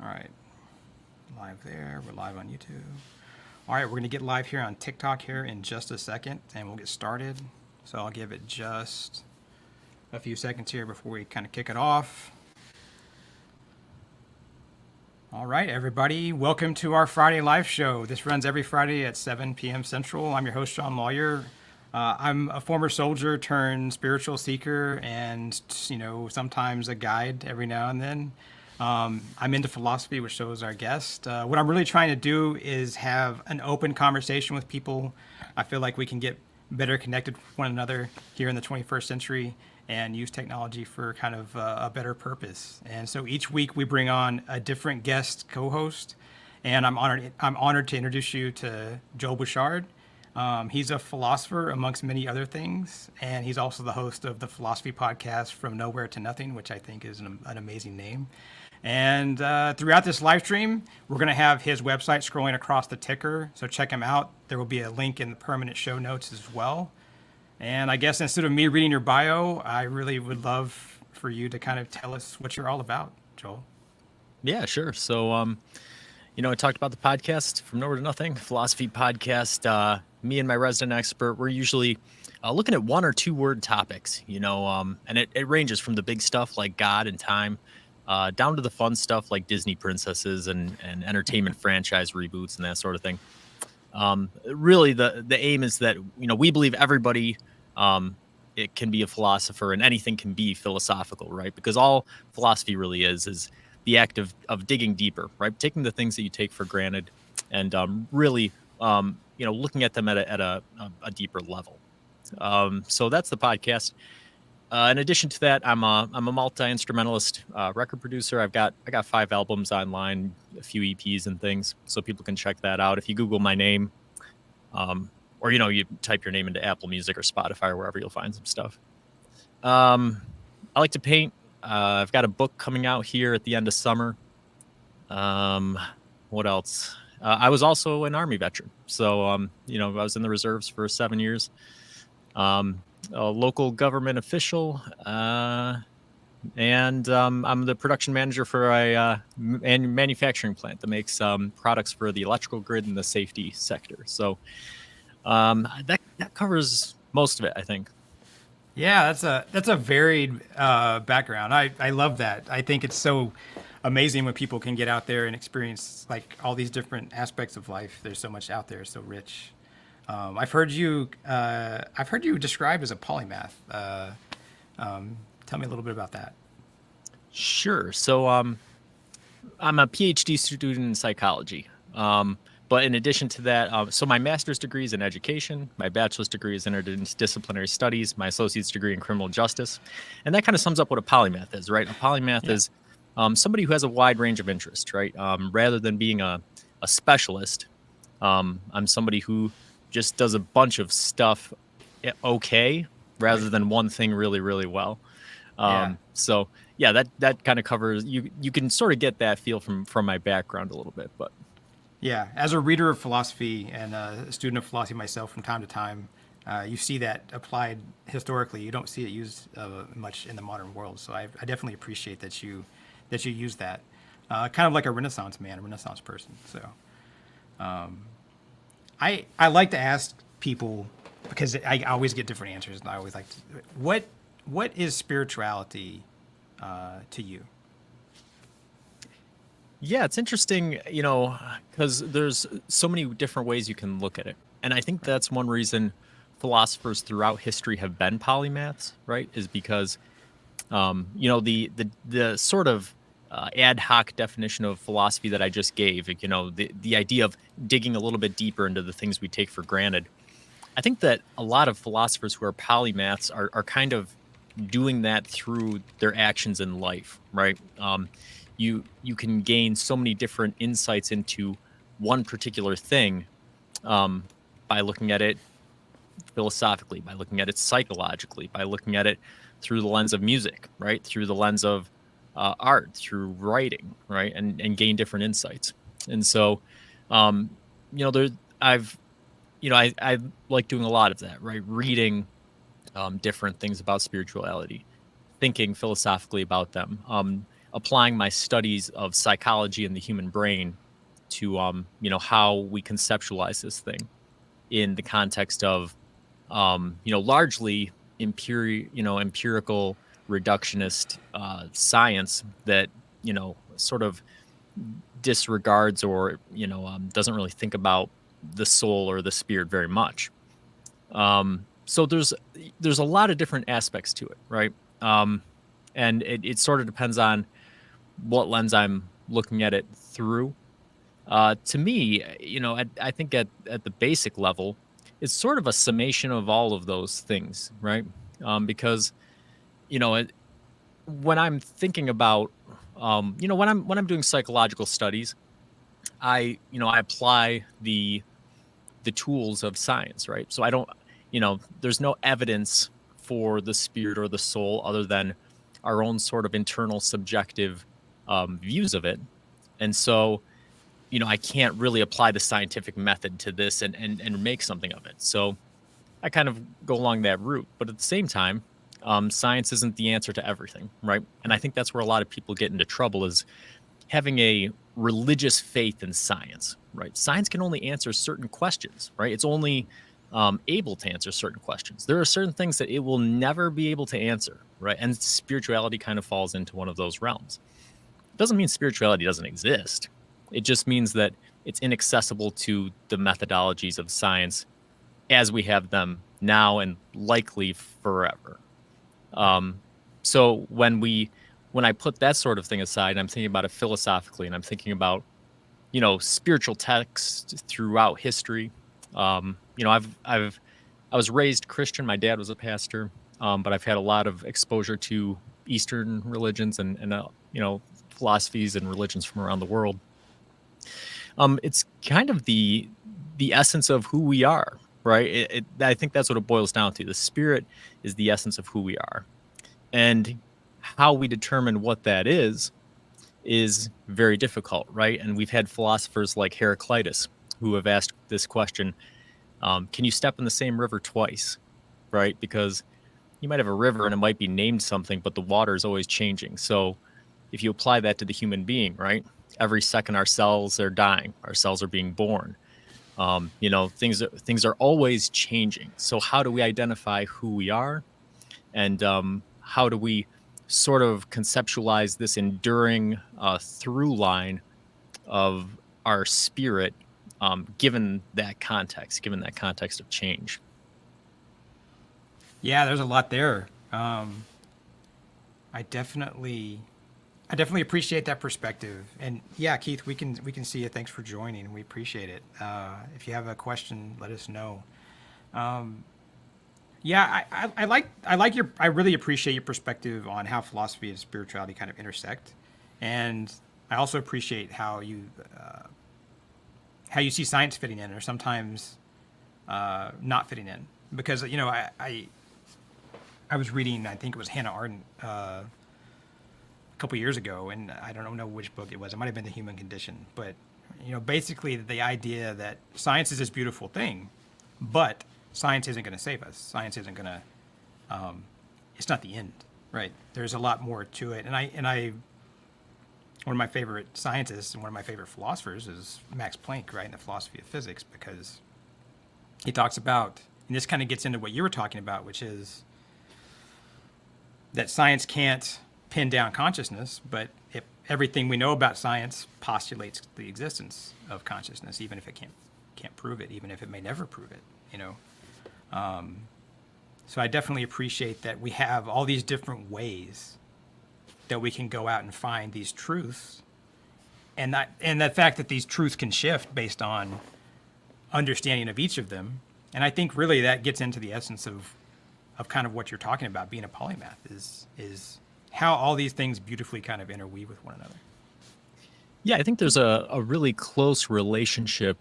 All right. Live there. We're live on YouTube. All right, we're going to get live here on TikTok here in just a second, and we'll get started. So I'll give it just a few seconds here before we kind of kick it off. All right, everybody. Welcome to our Friday live show. This runs every Friday at 7 p.m. Central. I'm your host, John Lawyer. I'm a former soldier turned spiritual seeker and, sometimes a guide every now and then. I'm into philosophy, which shows our guest. What I'm really trying to do is have an open conversation with people. I feel like we can get better connected with one another here in the 21st century and use technology for kind of a better purpose. And so each week we bring on a different guest co-host, and I'm honored to introduce you to Joel Bouchard. He's a philosopher amongst many other things, and he's also the host of the philosophy podcast From Nowhere to Nothing, which I think is an amazing name. And throughout this live stream, we're going to have his website scrolling across the ticker, so check him out. There will be a link in the permanent show notes as well. And I guess instead of me reading your bio, I really would love for you to kind of tell us what you're all about, Joel. Yeah, sure. So, I talked about the podcast From Nowhere to Nothing, philosophy podcast. Me and my resident expert, we're usually looking at 1 or 2 word topics, and it ranges from the big stuff like God and time down to the fun stuff like Disney princesses and entertainment franchise reboots and that sort of thing. Really, the aim is that, we believe everybody it can be a philosopher and anything can be philosophical, right? Because all philosophy really is the act of digging deeper, right? Taking the things that you take for granted and really, looking at them at a deeper level. So that's the podcast. In addition to that, I'm a multi-instrumentalist record producer. I got 5 albums online, a few EPs and things, so people can check that out. If you Google my name, or you type your name into Apple Music or Spotify or wherever, you'll find some stuff. I like to paint. I've got a book coming out here at the end of summer. What else? I was also an Army veteran, so I was in the reserves for 7 years. A local government official, and I'm the production manager for a manufacturing plant that makes products for the electrical grid and the safety sector. So that covers most of it, I think. Yeah, that's a varied background. I love that. I think it's so amazing when people can get out there and experience like all these different aspects of life. There's so much out there, so rich. I've heard you described as a polymath. Tell me a little bit about that. Sure. So I'm a PhD student in psychology. But in addition to that, so my master's degree is in education, my bachelor's degree is in interdisciplinary studies, my associate's degree in criminal justice. And that kind of sums up what a polymath is, right? A polymath is somebody who has a wide range of interest, right? Rather than being a specialist, I'm somebody who just does a bunch of stuff okay, rather than one thing really, really well. So yeah, that kind of covers, you can sort of get that feel from my background a little bit, but. Yeah, as a reader of philosophy and a student of philosophy myself from time to time, you see that applied historically. You don't see it used much in the modern world. So I definitely appreciate that you use that. Kind of like a Renaissance man, a Renaissance person. So I like to ask people, because I always get different answers, and I always like to, what is spirituality to you? Yeah, it's interesting, because there's so many different ways you can look at it. And I think that's one reason philosophers throughout history have been polymaths, right? Is because, the sort of ad hoc definition of philosophy that I just gave, the idea of digging a little bit deeper into the things we take for granted. I think that a lot of philosophers who are polymaths are kind of doing that through their actions in life, right? You can gain so many different insights into one particular thing by looking at it philosophically, by looking at it psychologically, by looking at it through the lens of music, right? Through the lens of art, through writing, right? And gain different insights. And so, I like doing a lot of that, right? Reading different things about spirituality, thinking philosophically about them, applying my studies of psychology and the human brain to how we conceptualize this thing in the context of largely empirical reductionist science that sort of disregards or doesn't really think about the soul or the spirit very much. So there's a lot of different aspects to it, right? And it sort of depends on what lens I'm looking at it through. To me, I think at the basic level, it's sort of a summation of all of those things, right? Because when I'm thinking about, when I'm doing psychological studies, I apply the tools of science, right? So I don't, there's no evidence for the spirit or the soul other than our own sort of internal subjective views of it. And so, I can't really apply the scientific method to this and make something of it. So I kind of go along that route. But at the same time, science isn't the answer to everything, right? And I think that's where a lot of people get into trouble, is having a religious faith in science, right? Science can only answer certain questions, right? It's only able to answer certain questions. There are certain things that it will never be able to answer, right? And spirituality kind of falls into one of those realms. It doesn't mean spirituality doesn't exist. It just means that it's inaccessible to the methodologies of science as we have them now and likely forever. So when I put that sort of thing aside, I'm thinking about it philosophically, and I'm thinking about, spiritual texts throughout history. I was raised Christian. My dad was a pastor, but I've had a lot of exposure to Eastern religions and philosophies and religions from around the world. It's kind of the essence of who we are, right? I think that's what it boils down to. The spirit is the essence of who we are. And how we determine what that is very difficult, right? And we've had philosophers like Heraclitus who have asked this question, can you step in the same river twice, right? Because you might have a river and it might be named something, but the water is always changing. So if you apply that to the human being, right? Every second our cells are dying, our cells are being born. Things are always changing. So how do we identify who we are? And how do we sort of conceptualize this enduring through line of our spirit, given that context of change? Yeah, there's a lot there. I definitely appreciate that perspective. And yeah, Keith, we can see you. Thanks for joining. We appreciate it. If you have a question, let us know. Yeah, I really appreciate your perspective on how philosophy and spirituality kind of intersect, and I also appreciate how you see science fitting in, or sometimes not fitting in, because I was reading, I think it was Hannah Arendt a couple years ago, and I don't know which book it was. It might have been The Human Condition, but basically the idea that science is this beautiful thing, but science isn't going to save us. Science isn't going to. It's not the end, right? There's a lot more to it, and I. One of my favorite scientists and one of my favorite philosophers is Max Planck, right, in the philosophy of physics, because he talks about, and this kind of gets into what you were talking about, which is that science can't pin down consciousness, but everything we know about science postulates the existence of consciousness, even if it can't prove it, even if it may never prove it. So I definitely appreciate that we have all these different ways that we can go out and find these truths, and the fact that these truths can shift based on understanding of each of them. And I think really that gets into the essence of kind of what you're talking about, being a polymath, is how all these things beautifully kind of interweave with one another. Yeah, I think there's a really close relationship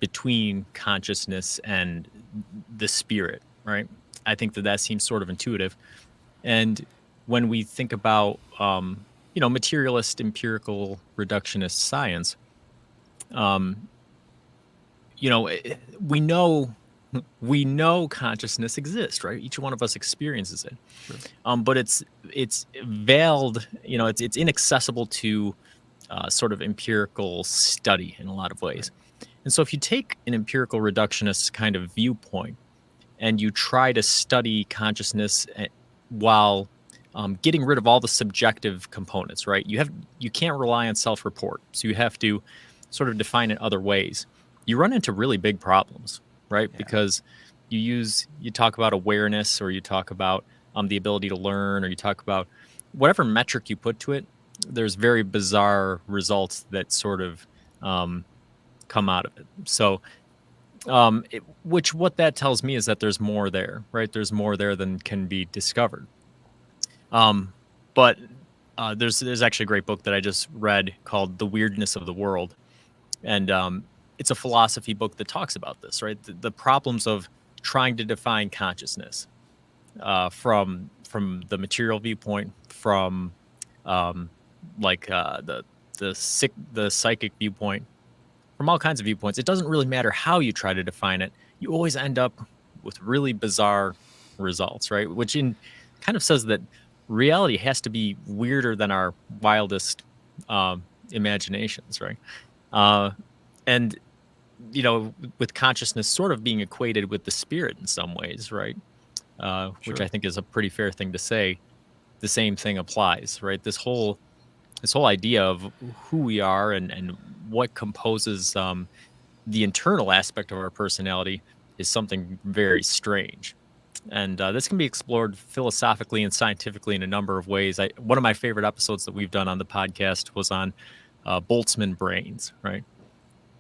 between consciousness and the spirit, right? I think that seems sort of intuitive. And when we think about, materialist, empirical, reductionist science, we know we know consciousness exists, right? Each one of us experiences it. Sure. But it's veiled, it's inaccessible to sort of empirical study in a lot of Right. ways. And so if you take an empirical reductionist kind of viewpoint and you try to study consciousness while getting rid of all the subjective components, right? You can't rely on self-report, so you have to sort of define it other ways. You run into really big problems, right? Yeah. Because you talk about awareness, or you talk about the ability to learn, or you talk about whatever metric you put to it. There's very bizarre results that sort of um, come out of it. So what that tells me is that there's more there, right? There's more there than can be discovered. Um, but there's actually a great book that I just read called "The Weirdness of the World," and it's a philosophy book that talks about this, right? The problems of trying to define consciousness from the material viewpoint, from um, like the psychic viewpoint, from all kinds of viewpoints. It doesn't really matter how you try to define it. You always end up with really bizarre results, right? Which kind of says that reality has to be weirder than our wildest imaginations, right? Uh, and with consciousness sort of being equated with the spirit in some ways, right? Which Sure. I think is a pretty fair thing to say. The same thing applies, right? This whole idea of who we are and what composes the internal aspect of our personality is something very strange. And this can be explored philosophically and scientifically in a number of ways. One of my favorite episodes that we've done on the podcast was on Boltzmann brains, right?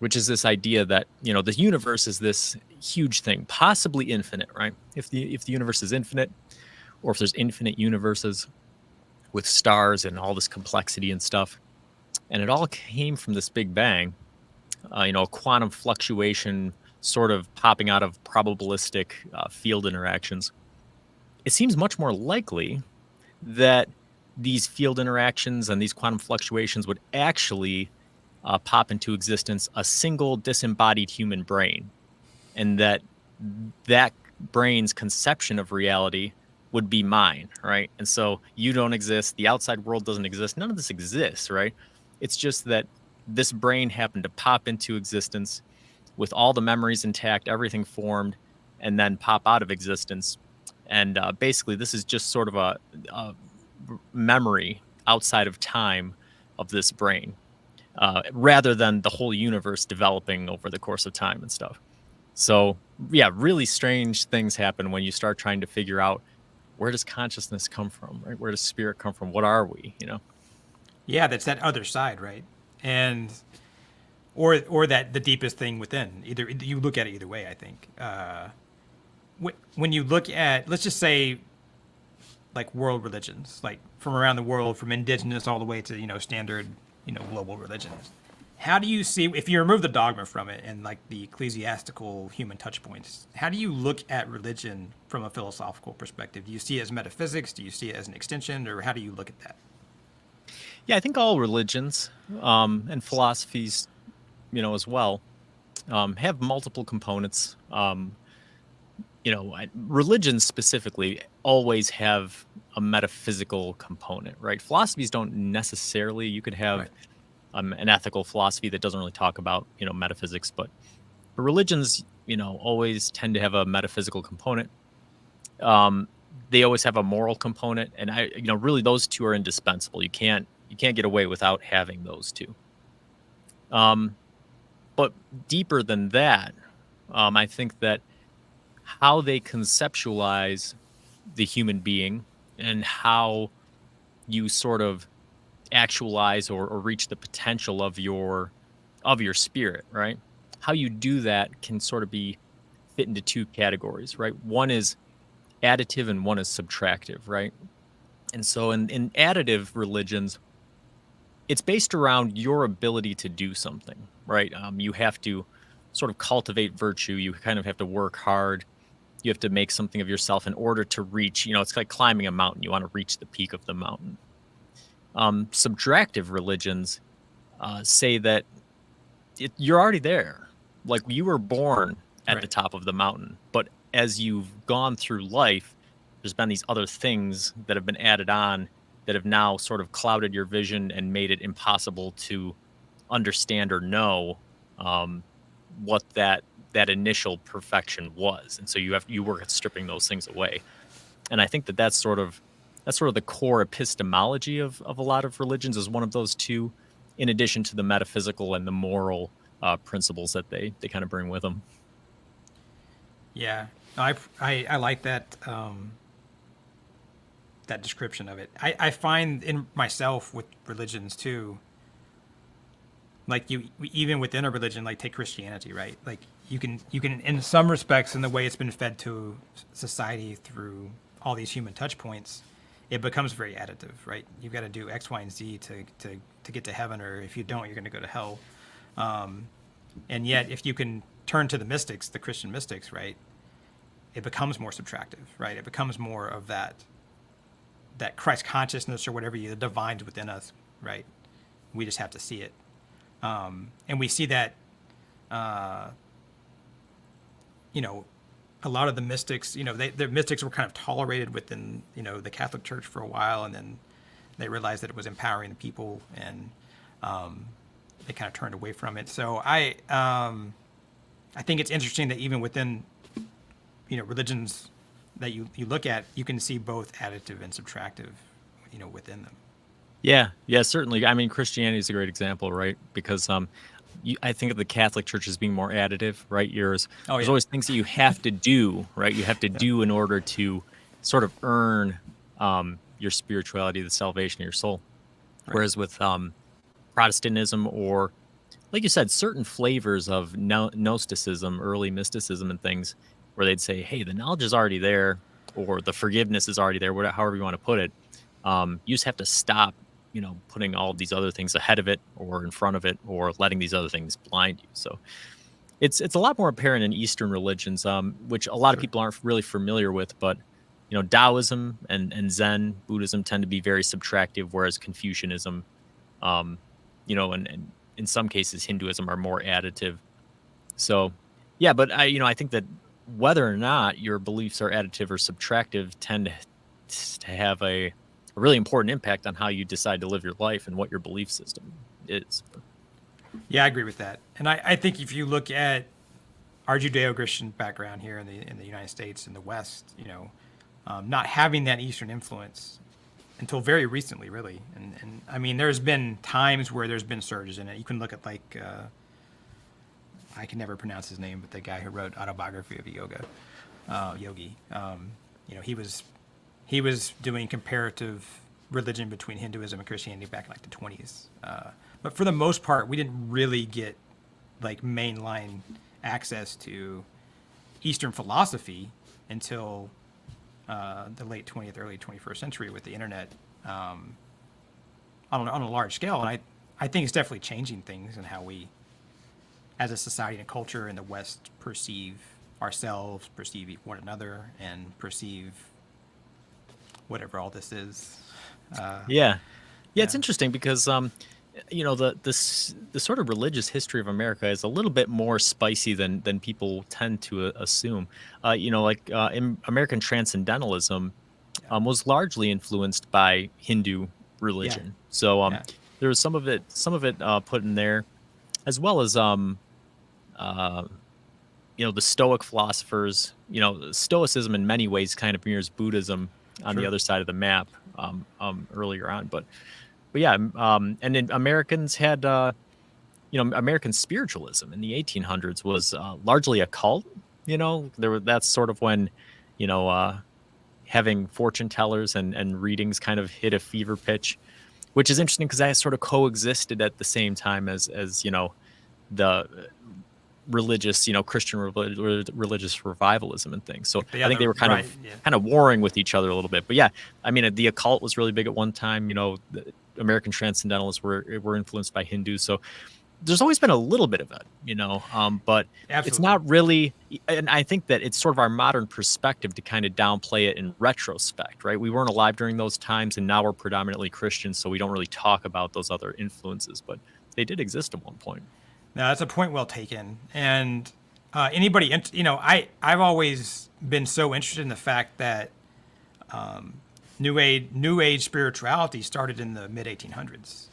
Which is this idea that the universe is this huge thing, possibly infinite, right? If the universe is infinite, or if there's infinite universes with stars and all this complexity and stuff, and it all came from this Big Bang, a quantum fluctuation sort of popping out of probabilistic field interactions. It seems much more likely that these field interactions and these quantum fluctuations would actually pop into existence a single disembodied human brain, and that brain's conception of reality would be mine, right? And so you don't exist, the outside world doesn't exist, none of this exists, right? It's just that this brain happened to pop into existence with all the memories intact, everything formed, and then pop out of existence. And basically, this is just sort of a memory outside of time of this brain, rather than the whole universe developing over the course of time and stuff. So, yeah, really strange things happen when you start trying to figure out, where does consciousness come from, right? Where does spirit come from? What are we, Yeah, that's that other side, right? And or that the deepest thing within. Either you look at it either way, I think. When you look at, let's just say, like world religions, like from around the world, from indigenous all the way to standard global religions. How do you see, if you remove the dogma from it and like the ecclesiastical human touch points, how do you look at religion from a philosophical perspective? Do you see it as metaphysics? Do you see it as an extension, or how do you look at that? Yeah, I think all religions and philosophies, as well, have multiple components. Religions specifically always have a metaphysical component, right? Philosophies don't necessarily. You could have Right. an ethical philosophy that doesn't really talk about, metaphysics, but religions, always tend to have a metaphysical component. They always have a moral component, and really those two are indispensable. You can't get away without having those two. Um, but deeper than that, I think that how they conceptualize the human being and how you sort of actualize or reach the potential of your spirit, right? How you do that can sort of be fit into two categories, right? One is additive and one is subtractive, right? And so in additive religions, it's based around your ability to do something, right? You have to sort of cultivate virtue. You kind of have to work hard. You have to make something of yourself in order to reach, it's like climbing a mountain. You want to reach the peak of the mountain. Subtractive religions say that you're already there. Like, you were born at the top of the mountain. But as you've gone through life, there's been these other things that have been added on that have now sort of clouded your vision and made it impossible to understand or know what that initial perfection was. And so you work at stripping those things away. And I think that's sort of the core epistemology of a lot of religions, is one of those two, in addition to the metaphysical and the moral principles that they kind of bring with them. Yeah, I like that that description of it. I find in myself with religions too, like even within a religion, like take Christianity, right? Like you can in some respects, in the way it's been fed to society through all these human touch points, it becomes very additive, right? You've got to do X, Y, and Z to get to heaven, or if you don't, you're going to go to hell. And yet, if you can turn to the mystics, the Christian mystics, right, it becomes more subtractive, right? It becomes more of that Christ consciousness, or whatever, the divine's within us, right? We just have to see it. And we see that, a lot of the mystics, the mystics were kind of tolerated within, the Catholic Church for a while, and then they realized that it was empowering the people, and they kind of turned away from it. So I think it's interesting that even within, religions that you look at, you can see both additive and subtractive, within them. Yeah, certainly. I mean, Christianity is a great example, right? Because I think of the Catholic Church as being more additive, right? There's always things that you have to do, right? You have to do in order to sort of earn your spirituality, the salvation of your soul. Right. Whereas with Protestantism, or, like you said, certain flavors of Gnosticism, early mysticism and things, where they'd say, hey, the knowledge is already there, or the forgiveness is already there, however you want to put it. You just have to stop, putting all of these other things ahead of it or in front of it, or letting these other things blind you. So it's a lot more apparent in Eastern religions, which a lot of people aren't really familiar with. But, Taoism and Zen Buddhism tend to be very subtractive, whereas Confucianism, and in some cases Hinduism are more additive. So, yeah, but I think that whether or not your beliefs are additive or subtractive tend to have a really important impact on how you decide to live your life and what your belief system is. Yeah, I agree with that. And I think if you look at our Judeo-Christian background here in the United States, in the West, not having that Eastern influence until very recently, really. And I mean, there's been times where there's been surges in it. You can look at, like, I can never pronounce his name, but the guy who wrote Autobiography of a Yogi. He was doing comparative religion between Hinduism and Christianity back in, like, the 20s. But for the most part, we didn't really get, like, mainline access to Eastern philosophy until the late 20th, early 21st century with the internet, on a large scale. And I think it's definitely changing things and how we, as a society and a culture in the West, perceive ourselves, perceive one another, and perceive whatever all this is. It's interesting because the sort of religious history of America is a little bit more spicy than people tend to assume. In American transcendentalism was largely influenced by Hindu religion. Yeah. So there was some of it put in there, as well as the Stoic philosophers. Stoicism in many ways kind of mirrors Buddhism on the other side of the map earlier on, but yeah, and then Americans had American spiritualism in the 1800s was largely a cult. That's sort of when having fortune tellers and readings kind of hit a fever pitch, which is interesting because that sort of coexisted at the same time as the religious, Christian religious revivalism and things. So I think they were kind of warring with each other a little bit. But yeah, I mean, the occult was really big at one time. The American transcendentalists were influenced by Hindus. So there's always been a little bit of it, but Absolutely. It's not really. And I think that it's sort of our modern perspective to kind of downplay it in retrospect, right? We weren't alive during those times, and now we're predominantly Christian, so we don't really talk about those other influences, but they did exist at one point. No, that's a point well taken. And, I've always been so interested in the fact that New Age spirituality started in the mid 1800s,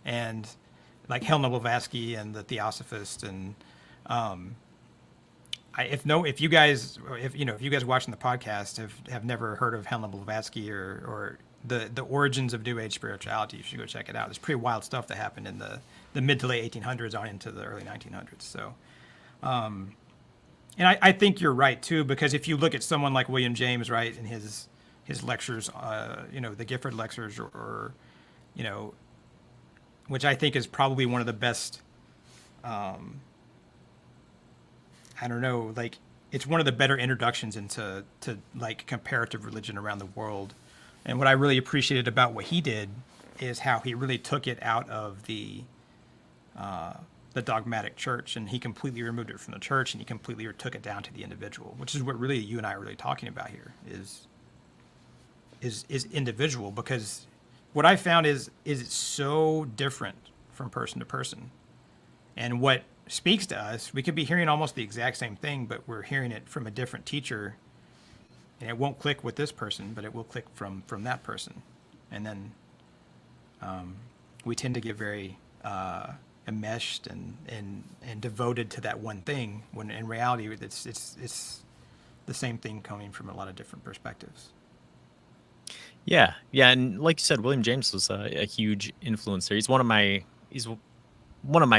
and like Helena Blavatsky and the Theosophists, and if you guys watching the podcast have never heard of Helena Blavatsky or the origins of New Age spirituality, you should go check it out. There's pretty wild stuff that happened in the mid to late 1800s on into the early 1900s. So, and I think you're right too, because if you look at someone like William James, right, in his lectures, the Gifford lectures, or which I think is probably one of the best. I don't know, like it's one of the better introductions into like comparative religion around the world. And what I really appreciated about what he did is how he really took it out of the dogmatic church, and he completely removed it from the church, and he completely took it down to the individual, which is what really you and I are really talking about here is individual, because what I found is it's so different from person to person. And what speaks to us, we could be hearing almost the exact same thing, but we're hearing it from a different teacher, and it won't click with this person, but it will click from that person. And then we tend to get very enmeshed and devoted to that one thing, when in reality it's the same thing coming from a lot of different perspectives. Yeah, yeah, and like you said, William James was a huge influence there. He's one of my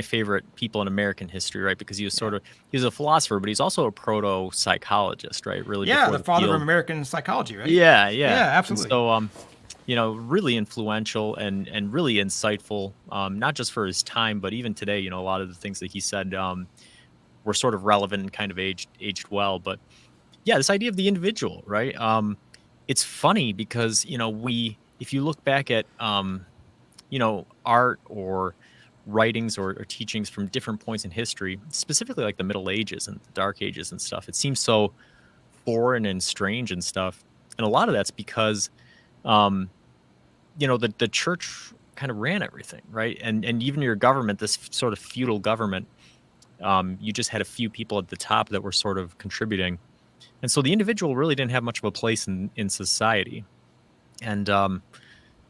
favorite people in American history, right? Because he was he was a philosopher, but he's also a proto psychologist, right? Really, Yeah, before the father field. of American psychology, right? Yeah, Yeah, yeah. And absolutely. so, really influential and really insightful, not just for his time, but even today, a lot of the things that he said were sort of relevant and kind of aged well. But yeah, this idea of the individual, right? It's funny because, if you look back at, art or writings or teachings from different points in history, specifically like the Middle Ages and the Dark Ages and stuff, it seems so foreign and strange and stuff. And a lot of that's because, the church kind of ran everything, right? And even your government, this sort of feudal government, you just had a few people at the top that were sort of contributing. And so the individual really didn't have much of a place in society. And,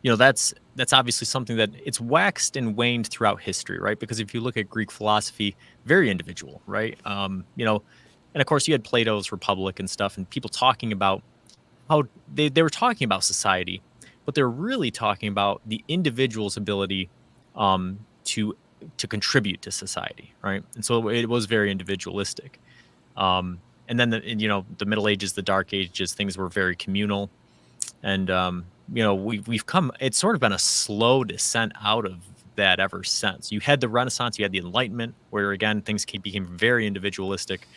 that's obviously something that it's waxed and waned throughout history, right? Because if you look at Greek philosophy, very individual, right? And of course you had Plato's Republic and stuff, and people talking about how they were talking about society, but they're really talking about the individual's ability to contribute to society, right? And so it was very individualistic. And then the Middle Ages, the Dark Ages, things were very communal, and we've come. It's sort of been a slow descent out of that ever since. You had the Renaissance, you had the Enlightenment, where again things became very individualistic,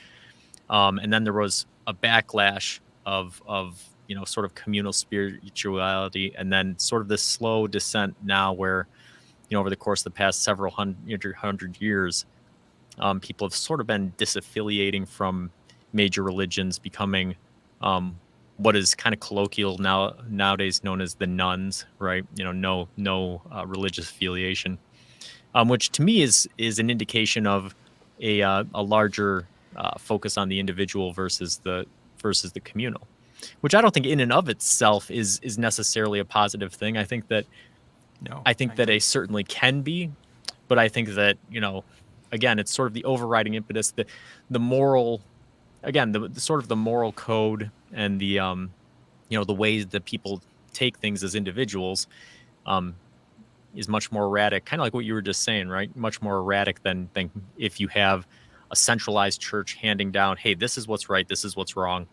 and then there was a backlash of sort of communal spirituality, and then sort of this slow descent now, where over the course of the past several hundred years, people have sort of been disaffiliating from major religions, becoming what is kind of colloquial nowadays known as the nuns, right? No religious affiliation, which to me is an indication of a larger focus on the individual versus the communal, which I don't think in and of itself is necessarily a positive thing. I think that it certainly can be, but I think that again, it's sort of the overriding impetus, the moral. Again, the sort of the moral code and the the ways that people take things as individuals is much more erratic, kind of like what you were just saying, right? Much more erratic than if you have a centralized church handing down, hey, this is what's right, this is what's wrong.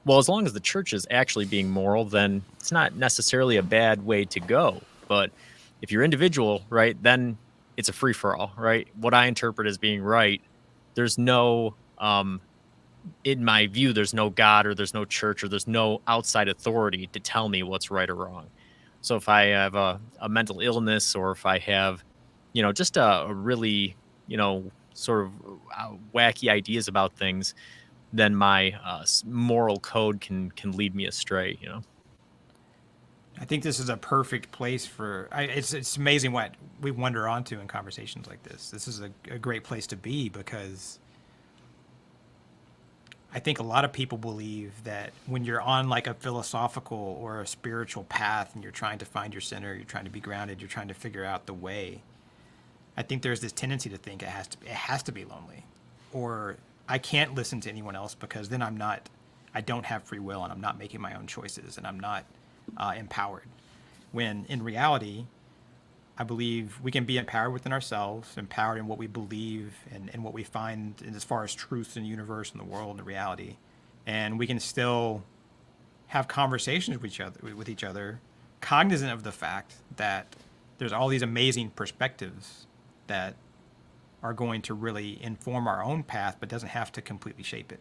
Well, as long as the church is actually being moral, then it's not necessarily a bad way to go. But if you're individual, right, then it's a free for all, right? What I interpret as being right, there's no in my view, there's no God or there's no church or there's no outside authority to tell me what's right or wrong. So if I have a mental illness, or if I have, just a really, sort of wacky ideas about things, then my moral code can lead me astray, I think this is a perfect place for. It's amazing what we wander onto in conversations like this. This is a great place to be, because I think a lot of people believe that when you're on like a philosophical or a spiritual path and you're trying to find your center, you're trying to be grounded, you're trying to figure out the way. I think there's this tendency to think it has to be lonely, or I can't listen to anyone else because then I don't have free will and I'm not making my own choices and I'm not empowered. When in reality, I believe we can be empowered within ourselves, empowered in what we believe and what we find as far as truths in the universe and the world and reality. And we can still have conversations with each other, cognizant of the fact that there's all these amazing perspectives that are going to really inform our own path, but doesn't have to completely shape it.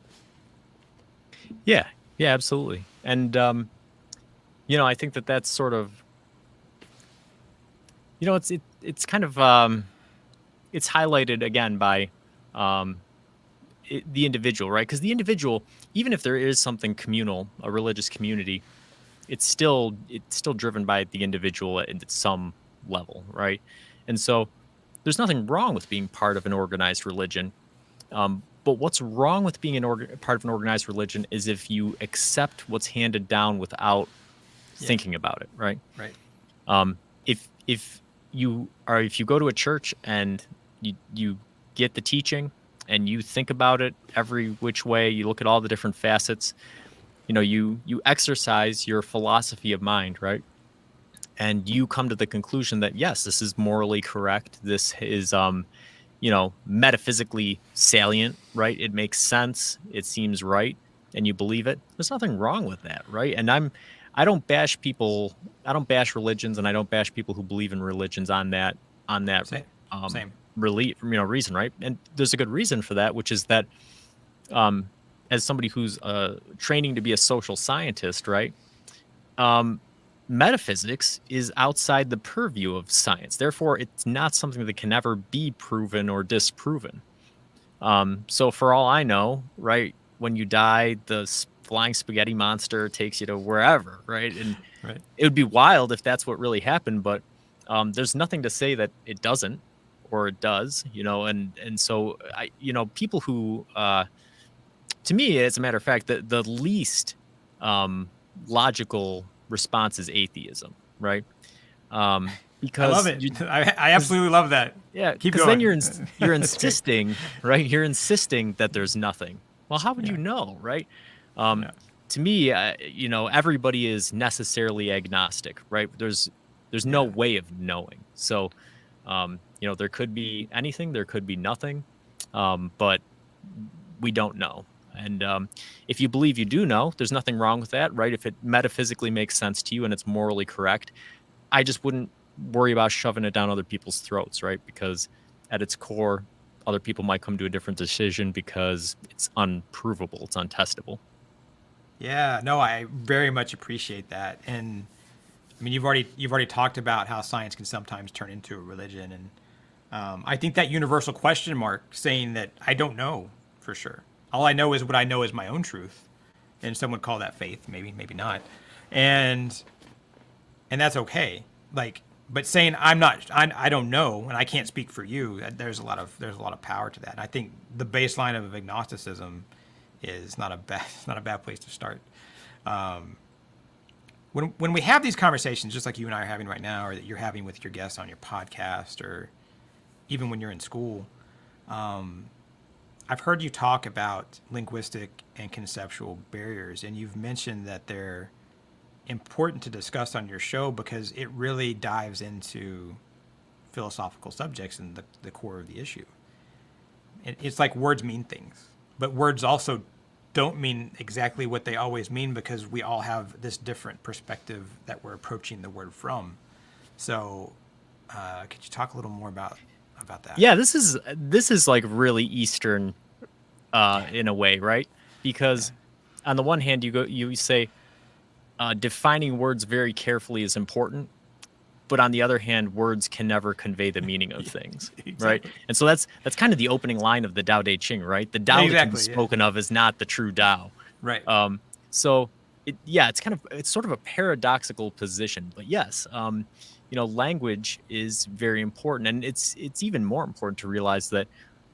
Yeah, yeah, absolutely. And I think that's sort of, it's kind of it's highlighted again by the individual, right? Because the individual, even if there is something communal, a religious community, it's still driven by the individual at some level, right? And so there's nothing wrong with being part of an organized religion. But what's wrong with being part of an organized religion is if you accept what's handed down without thinking about it, right? Right. If you go to a church and you get the teaching and you think about it every which way, you look at all the different facets, you exercise your philosophy of mind, right? And you come to the conclusion that yes, this is morally correct. This is metaphysically salient, right? It makes sense. It seems right, and you believe it. There's nothing wrong with that, right? And I don't bash people. I don't bash religions, and I don't bash people who believe in religions on that Same. Reason, right? And there's a good reason for that, which is that as somebody who's training to be a social scientist, right? Metaphysics is outside the purview of science. Therefore, it's not something that can ever be proven or disproven. So for all I know, right, when you die, the flying spaghetti monster takes you to wherever, right? And Right. it would be wild if that's what really happened, but there's nothing to say that it doesn't or it does, and so people who, to me, as a matter of fact, the least logical response is atheism, right? Because I love it. I absolutely love that. Yeah, Keep because going. then you're That's great. insisting, right? You're insisting that there's nothing. Well, how would you Yeah. know, right? No. To me, everybody is necessarily agnostic, right? There's no Yeah. way of knowing. So, there could be anything, there could be nothing, but we don't know. And if you believe you do know, there's nothing wrong with that, right? If it metaphysically makes sense to you and it's morally correct, I just wouldn't worry about shoving it down other people's throats, right? Because at its core, other people might come to a different decision because it's unprovable, it's untestable. Yeah, no, I very much appreciate that. And I mean, you've already talked about how science can sometimes turn into a religion, and I think that universal question mark, saying that I don't know for sure. All I know is what I know is my own truth, and some would call that faith, maybe not, and that's okay. Like, but saying I don't know, and I can't speak for you. There's a lot of power to that. And I think the baseline of agnosticism is not a bad place to start. When we have these conversations, just like you and I are having right now, or that you're having with your guests on your podcast, or even when you're in school, I've heard you talk about linguistic and conceptual barriers, and you've mentioned that they're important to discuss on your show because it really dives into philosophical subjects and the core of the issue. It's like words mean things, but words also don't mean exactly what they always mean because we all have this different perspective that we're approaching the word from. So, could you talk a little more about that? Yeah, this is like really Eastern in a way, right? Because on the one hand, you say defining words very carefully is important, but on the other hand, words can never convey the meaning of things, Exactly. right? And so that's kind of the opening line of the Tao Te Ching, right? The Tao that can be Exactly, yeah. spoken of is not the true Tao. Right. So it's sort of a paradoxical position, but yes, language is very important, and it's even more important to realize that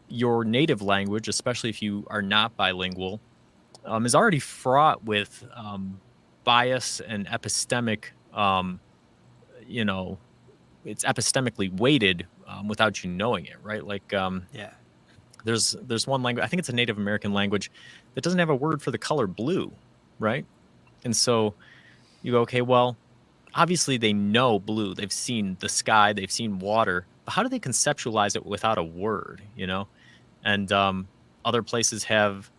your native language, especially if you are not bilingual, is already fraught with bias and epistemic, you know, it's epistemically weighted without you knowing it, right? Like Yeah. there's one language, I think it's a Native American language, that doesn't have a word for the color blue, right? And so you go, okay, well, obviously they know blue. They've seen the sky, they've seen water, but how do they conceptualize it without a word, you know? And other places have,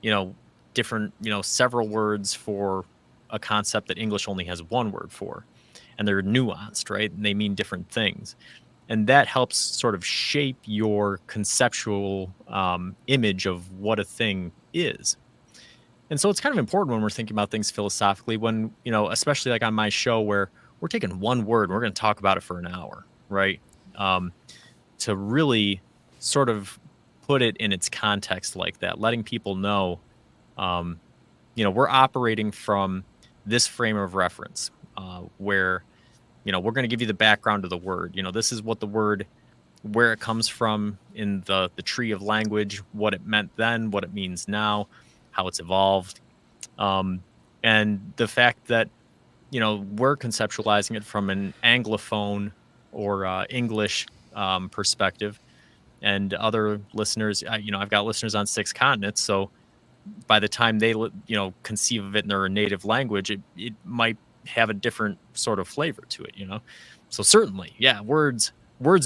you know, different, you know, several words for a concept that English only has one word for. And they're nuanced, right? And they mean different things. And that helps sort of shape your conceptual image of what a thing is. And so it's kind of important when we're thinking about things philosophically, when, you know, especially like on my show where we're taking one word and we're going to talk about it for an hour, right? Um, to really sort of put it in its context like that, letting people know, um, you know, we're operating from this frame of reference where, you know, we're going to give you the background of the word. You know, this is what the word, where it comes from in the tree of language, what it meant then, what it means now, how it's evolved. And the fact that, you know, we're conceptualizing it from an Anglophone or English perspective, and other listeners, you know, I've got listeners on 6 continents. So by the time they, you know, conceive of it in their native language, it might have a different sort of flavor to it, you know? So certainly, yeah, words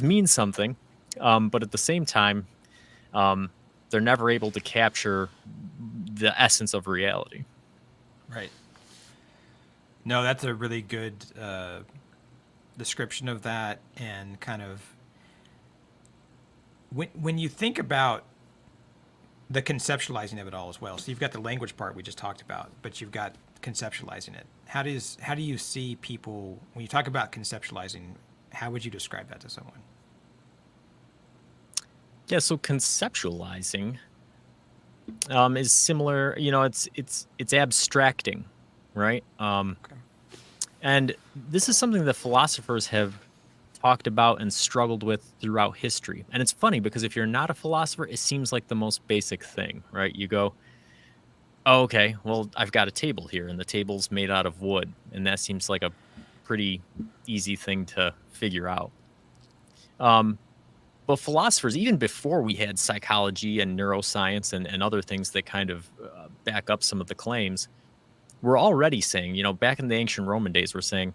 mean something. But at the same time, they're never able to capture the essence of reality. Right. No, that's a really good description of that, and kind of when you think about the conceptualizing of it all as well. So you've got the language part we just talked about, but you've got conceptualizing it. How do you see people when you talk about conceptualizing? How would you describe that to someone? Yeah, so conceptualizing is similar. You know, it's abstracting, right? Okay. And this is something that philosophers have talked about and struggled with throughout history. And it's funny because if you're not a philosopher, it seems like the most basic thing, right? You go, oh, okay, well, I've got a table here, and the table's made out of wood, and that seems like a pretty easy thing to figure out. Um, but philosophers, even before we had psychology and neuroscience and other things that kind of back up some of the claims, we're already saying, you know, back in the ancient Roman days, we're saying,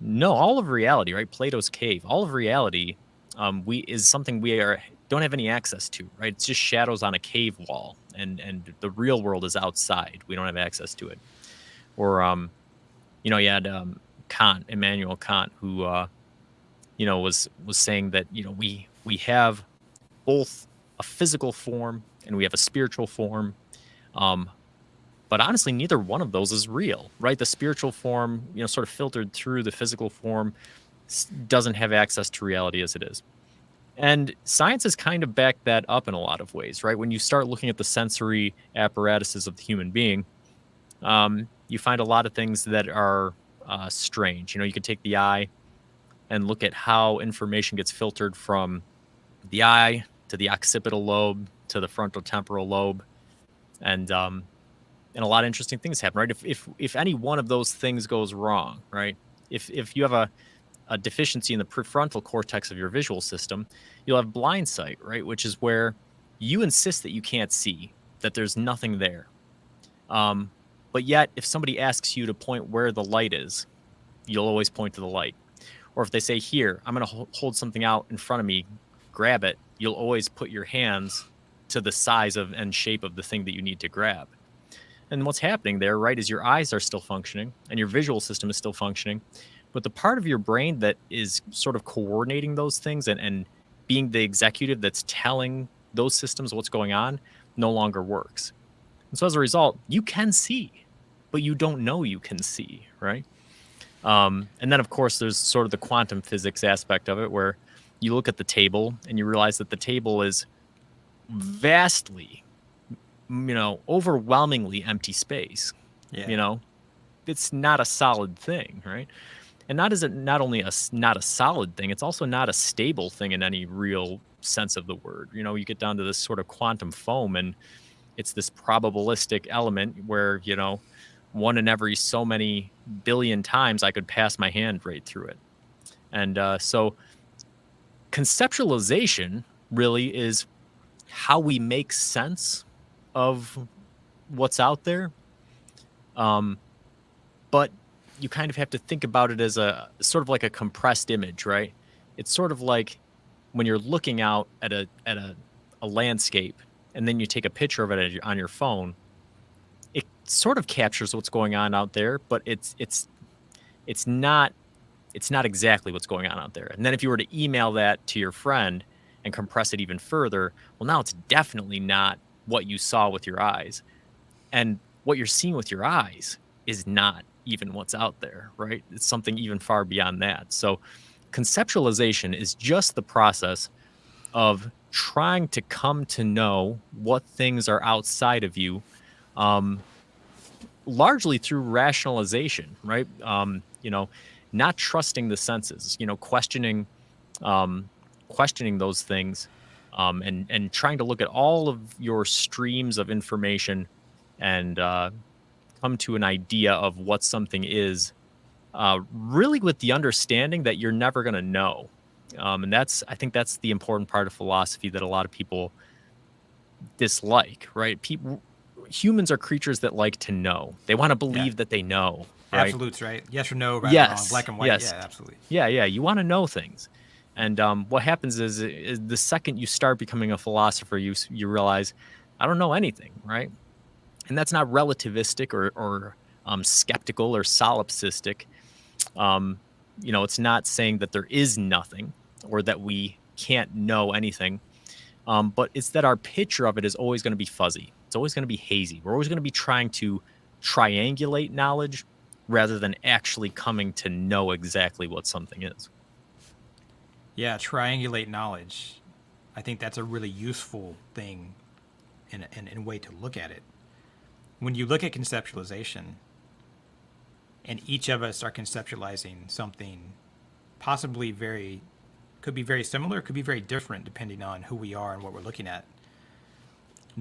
no, all of reality, right? Plato's cave, all of reality, we is something we don't have any access to, right? It's just shadows on a cave wall, and the real world is outside. We don't have access to it. Or, you know, you had Kant, Immanuel Kant, who, you know, was saying that, you know, we have both a physical form and we have a spiritual form. But honestly, neither one of those is real, right? The spiritual form, you know, sort of filtered through the physical form, doesn't have access to reality as it is. And science has kind of backed that up in a lot of ways, right? When you start looking at the sensory apparatuses of the human being, you find a lot of things that are strange. You know, you could take the eye and look at how information gets filtered from the eye to the occipital lobe to the frontal temporal lobe, and a lot of interesting things happen, right? If any one of those things goes wrong, right? If you have a deficiency in the prefrontal cortex of your visual system, you'll have blind sight, right? Which is where you insist that you can't see, that there's nothing there. But yet, if somebody asks you to point where the light is, you'll always point to the light. Or if they say, here, I'm going to hold something out in front of me, grab it, you'll always put your hands to the size of and shape of the thing that you need to grab. And what's happening there, right, is your eyes are still functioning and your visual system is still functioning. But the part of your brain that is sort of coordinating those things and being the executive that's telling those systems what's going on no longer works. And so as a result, you can see, but you don't know you can see, right? And then, of course, there's sort of the quantum physics aspect of it where you look at the table and you realize that the table is vastly, you know, overwhelmingly empty space. Yeah. You know, it's not a solid thing, right? And not is it not only not a solid thing, it's also not a stable thing in any real sense of the word. You know, you get down to this sort of quantum foam, and it's this probabilistic element where, one in every so many billion times I could pass my hand right through it. And so conceptualization really is how we make sense of what's out there. But you kind of have to think about it as a sort of like a compressed image, right? It's sort of like when you're looking out at a landscape and then you take a picture of it on your phone. It sort of captures what's going on out there, but it's not exactly what's going on out there. And then if you were to email that to your friend and compress it even further, well, now it's definitely not what you saw with your eyes. And what you're seeing with your eyes is not even what's out there, right? It's something even far beyond that. So conceptualization is just the process of trying to come to know what things are outside of you, largely through rationalization, right? Not trusting the senses, questioning those things, and trying to look at all of your streams of information and come to an idea of what something is, really with the understanding that you're never going to know. And I think that's the important part of philosophy that a lot of people dislike, right? Humans are creatures that like to know. They want to believe that they know. Right? Absolutes, right? Yes or no, right or wrong, black and white. Yes. Yeah, absolutely. Yeah. You want to know things. And what happens is the second you start becoming a philosopher, you realize, I don't know anything, right? And that's not relativistic or skeptical or solipsistic. It's not saying that there is nothing or that we can't know anything. But it's that our picture of it is always going to be fuzzy. It's always going to be hazy. We're always going to be trying to triangulate knowledge rather than actually coming to know exactly what something is. Yeah, triangulate knowledge. I think that's a really useful thing and way to look at it. When you look at conceptualization, and each of us are conceptualizing something possibly could be very similar, could be very different depending on who we are and what we're looking at.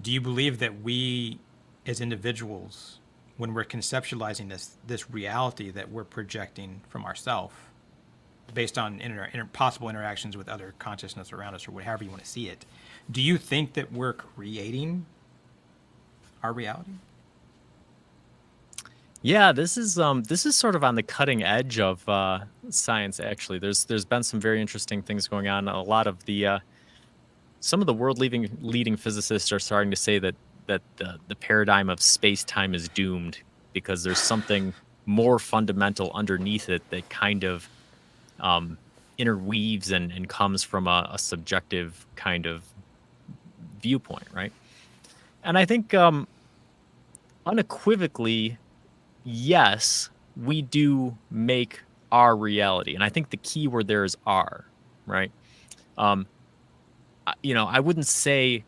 Do you believe that we as individuals, when we're conceptualizing this reality that we're projecting from ourselves based on possible interactions with other consciousness around us, or however you want to see it, do you think that we're creating our reality? Yeah, this is sort of on the cutting edge of science. Actually, there's been some very interesting things going on. A lot of some of the world leading physicists are starting to say that the paradigm of space-time is doomed because there's something more fundamental underneath it that kind of interweaves and comes from a subjective kind of viewpoint, right? And I think unequivocally, yes, we do make our reality. And I think the key word there is "our," right? I wouldn't say,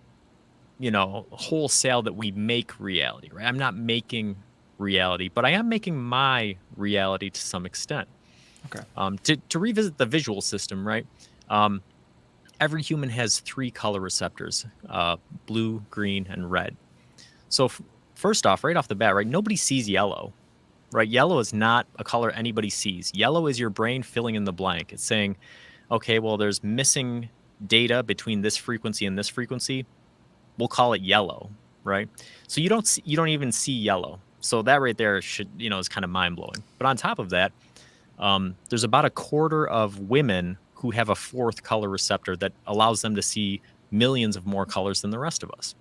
wholesale that we make reality, right? I'm not making reality, but I am making my reality to some extent. Okay. To revisit the visual system, right? Every human has 3 color receptors, blue, green, and red. So first off, right off the bat, right, nobody sees yellow, right? Yellow is not a color anybody sees. Yellow is your brain filling in the blank. It's saying, okay, well, there's missing data between this frequency and this frequency. We'll call it yellow, right? So you don't even see yellow. So that right there is kind of mind blowing. But on top of that, there's about a quarter of women who have a 4th color receptor that allows them to see millions of more colors than the rest of us.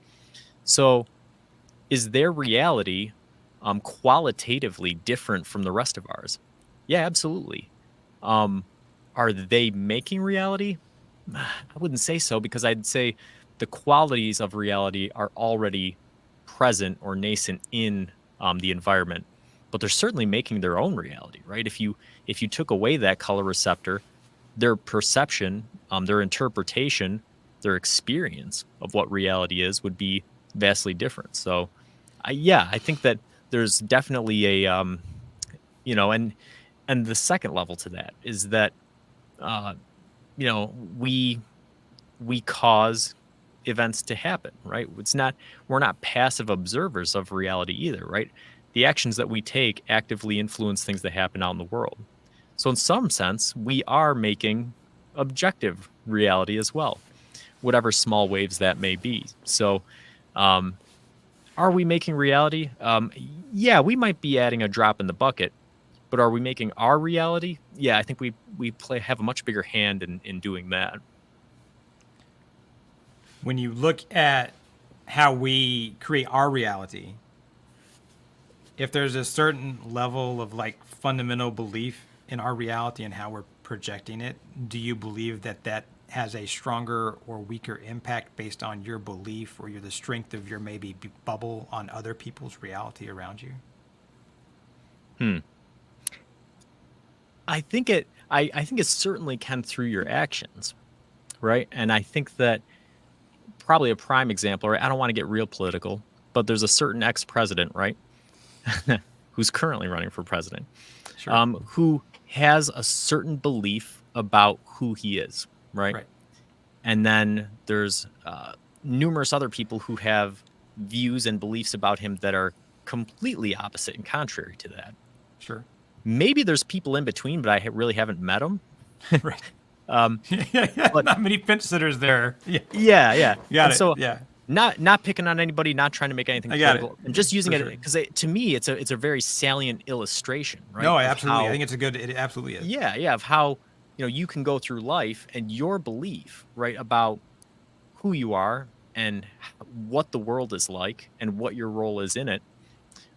So is their reality qualitatively different from the rest of ours? Yeah, absolutely. Are they making reality? I wouldn't say so, because I'd say the qualities of reality are already present or nascent in the environment, but they're certainly making their own reality, right? If you took away that color receptor, their perception, their interpretation, their experience of what reality is would be vastly different. So, I think that there's definitely a, and the second level to that is that, we cause events to happen, right? We're not passive observers of reality either, right? The actions that we take actively influence things that happen out in the world. So in some sense, we are making objective reality as well, whatever small waves that may be. So um, are we making reality? Yeah, we might be adding a drop in the bucket, but are we making our reality? Yeah, I think we have a much bigger hand in doing that. When you look at how we create our reality, if there's a certain level of like fundamental belief in our reality and how we're projecting it, do you believe that that has a stronger or weaker impact based on your belief or the strength of your maybe bubble on other people's reality around you? Hmm. I think it certainly can through your actions, right? And I think that probably a prime example, right? I don't want to get real political, but there's a certain ex-president, right? Who's currently running for president, Sure. who has a certain belief about who he is, right? Right. And then there's numerous other people who have views and beliefs about him that are completely opposite and contrary to that. Sure. Maybe there's people in between, but I really haven't met them. Right. Um, Yeah. but Not many fence sitters there. Yeah. yeah. Got And it. so Yeah. not picking on anybody, not trying to make anything I got it. political. I'm just using For it sure. because to me it's a very salient illustration, right? No, of absolutely. I how- think it's a good. It absolutely is. yeah, of how you can go through life and your belief, right, about who you are and what the world is like and what your role is in it,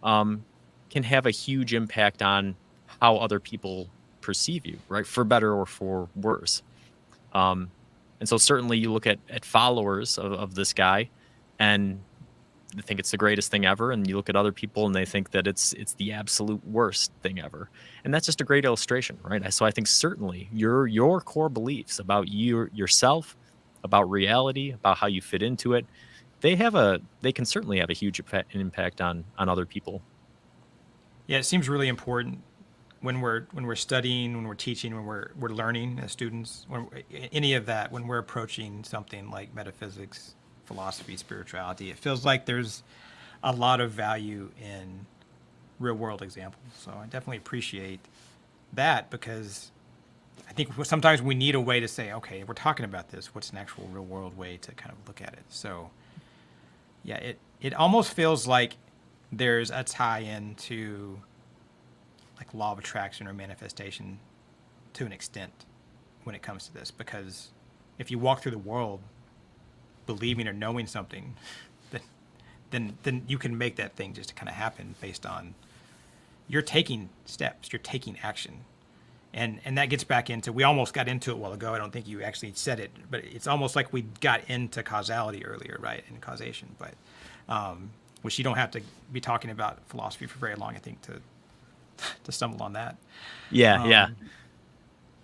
can have a huge impact on how other people perceive you, right, for better or for worse. Um, and so certainly you look at followers of this guy and they think it's the greatest thing ever, and you look at other people and they think that it's the absolute worst thing ever. And that's just a great illustration, right? So I think certainly your core beliefs about yourself, about reality, about how you fit into it, they can certainly have a huge impact on other people. Yeah, it seems really important when we're studying, when we're teaching, when we're learning as students, when any of that, when we're approaching something like metaphysics, philosophy, spirituality, it feels like there's a lot of value in real world examples. So I definitely appreciate that because I think sometimes we need a way to say, okay, we're talking about this. What's an actual real world way to kind of look at it? So yeah, it almost feels like there's a tie-in to like law of attraction or manifestation to an extent when it comes to this, because if you walk through the world believing or knowing something, then you can make that thing just kind of happen based on you're taking steps, you're taking action. And that gets back into, we almost got into it a while ago. I don't think you actually said it, but it's almost like we got into causality earlier, right? And causation, but which you don't have to be talking about philosophy for very long, I think, to stumble on that. Yeah.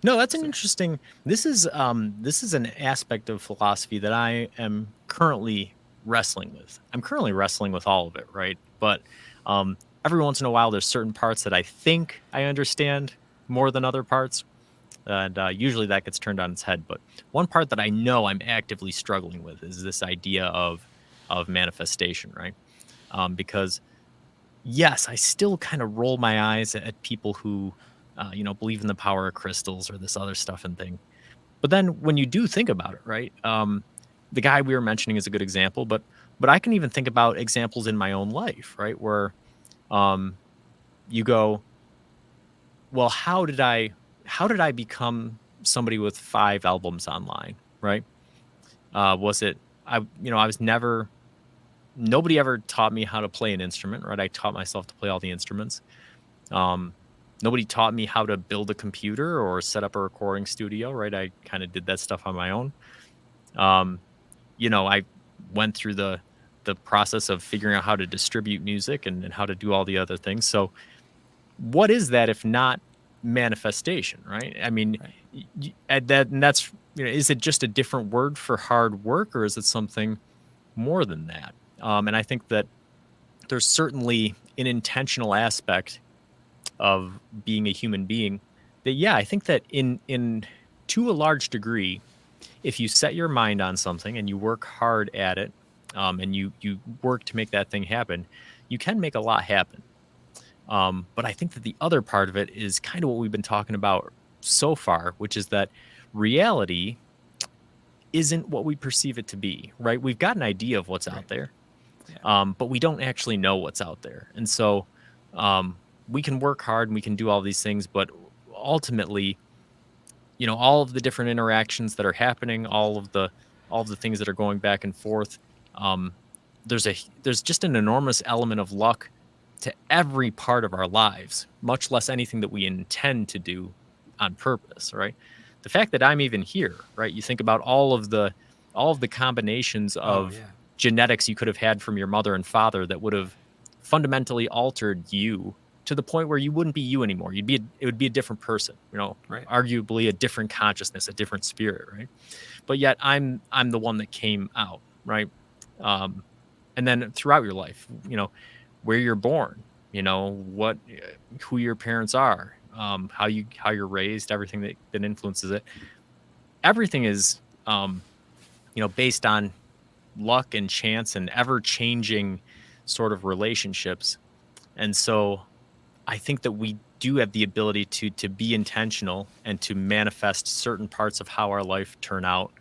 No, that's an interesting. This is an aspect of philosophy that I am currently wrestling with. I'm currently wrestling with all of it, right? But every once in a while, there's certain parts that I think I understand more than other parts, and usually that gets turned on its head. But one part that I know I'm actively struggling with is this idea of manifestation, right? Because yes, I still kind of roll my eyes at people who believe in the power of crystals or this other stuff and thing. But then when you do think about it, right? The guy we were mentioning is a good example, but I can even think about examples in my own life, right? Where you go, well, how did I become somebody with 5 albums online, right? Was it I was never, nobody ever taught me how to play an instrument, right? I taught myself to play all the instruments. Nobody taught me how to build a computer or set up a recording studio, right? I kind of did that stuff on my own. I went through the process of figuring out how to distribute music and how to do all the other things. So what is that if not manifestation, right? I mean, Right. and that's, is it just a different word for hard work, or is it something more than that? And I think that there's certainly an intentional aspect of being a human being that, yeah, I think that in to a large degree, if you set your mind on something and you work hard at it, and you work to make that thing happen, you can make a lot happen. But I think that the other part of it is kind of what we've been talking about so far, which is that reality isn't what we perceive it to be, right? We've got an idea of what's out there, but we don't actually know what's out there. And so we can work hard and we can do all these things, but ultimately, all of the different interactions that are happening, all of the things that are going back and forth, there's just an enormous element of luck to every part of our lives, much less anything that we intend to do on purpose, right? The fact that I'm even here, right? You think about all of the combinations of genetics you could have had from your mother and father that would have fundamentally altered you to the point where you wouldn't be you anymore. It would be a different person, arguably a different consciousness, a different spirit, right? But yet I'm the one that came out, right? And then throughout your life, where you're born, who your parents are, how you're raised, everything that influences it. Everything is, based on luck and chance and ever-changing sort of relationships. And so I think that we do have the ability to be intentional and to manifest certain parts of how our life turn out.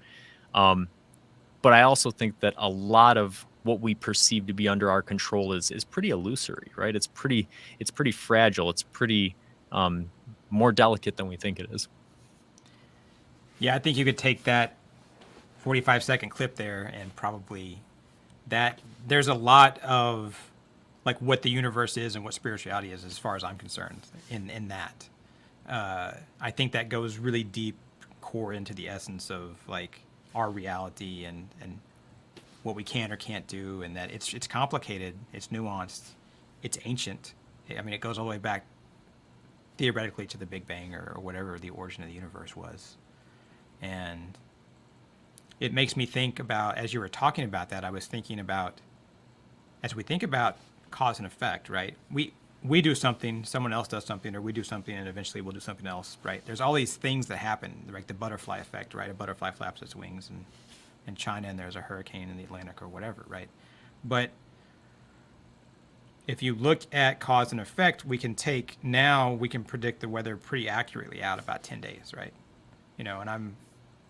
But I also think that a lot of what we perceive to be under our control is pretty illusory, right? It's pretty fragile. It's pretty more delicate than we think it is. Yeah, I think you could take that 45-second clip there and probably there's a lot of like what the universe is and what spirituality is, as far as I'm concerned, in that. I think that goes really deep core into the essence of like our reality and what we can or can't do, and that it's complicated, it's nuanced, it's ancient. I mean, it goes all the way back theoretically to the Big Bang or whatever the origin of the universe was. And it makes me think about, as you were talking about that, I was thinking about, as we think about cause and effect, right? We do something, someone else does something, or we do something, and eventually we'll do something else, right? There's all these things that happen, like the butterfly effect, right? A butterfly flaps its wings in China, and there's a hurricane in the Atlantic or whatever, right? But if you look at cause and effect, we can predict the weather pretty accurately out about 10 days, right? And I'm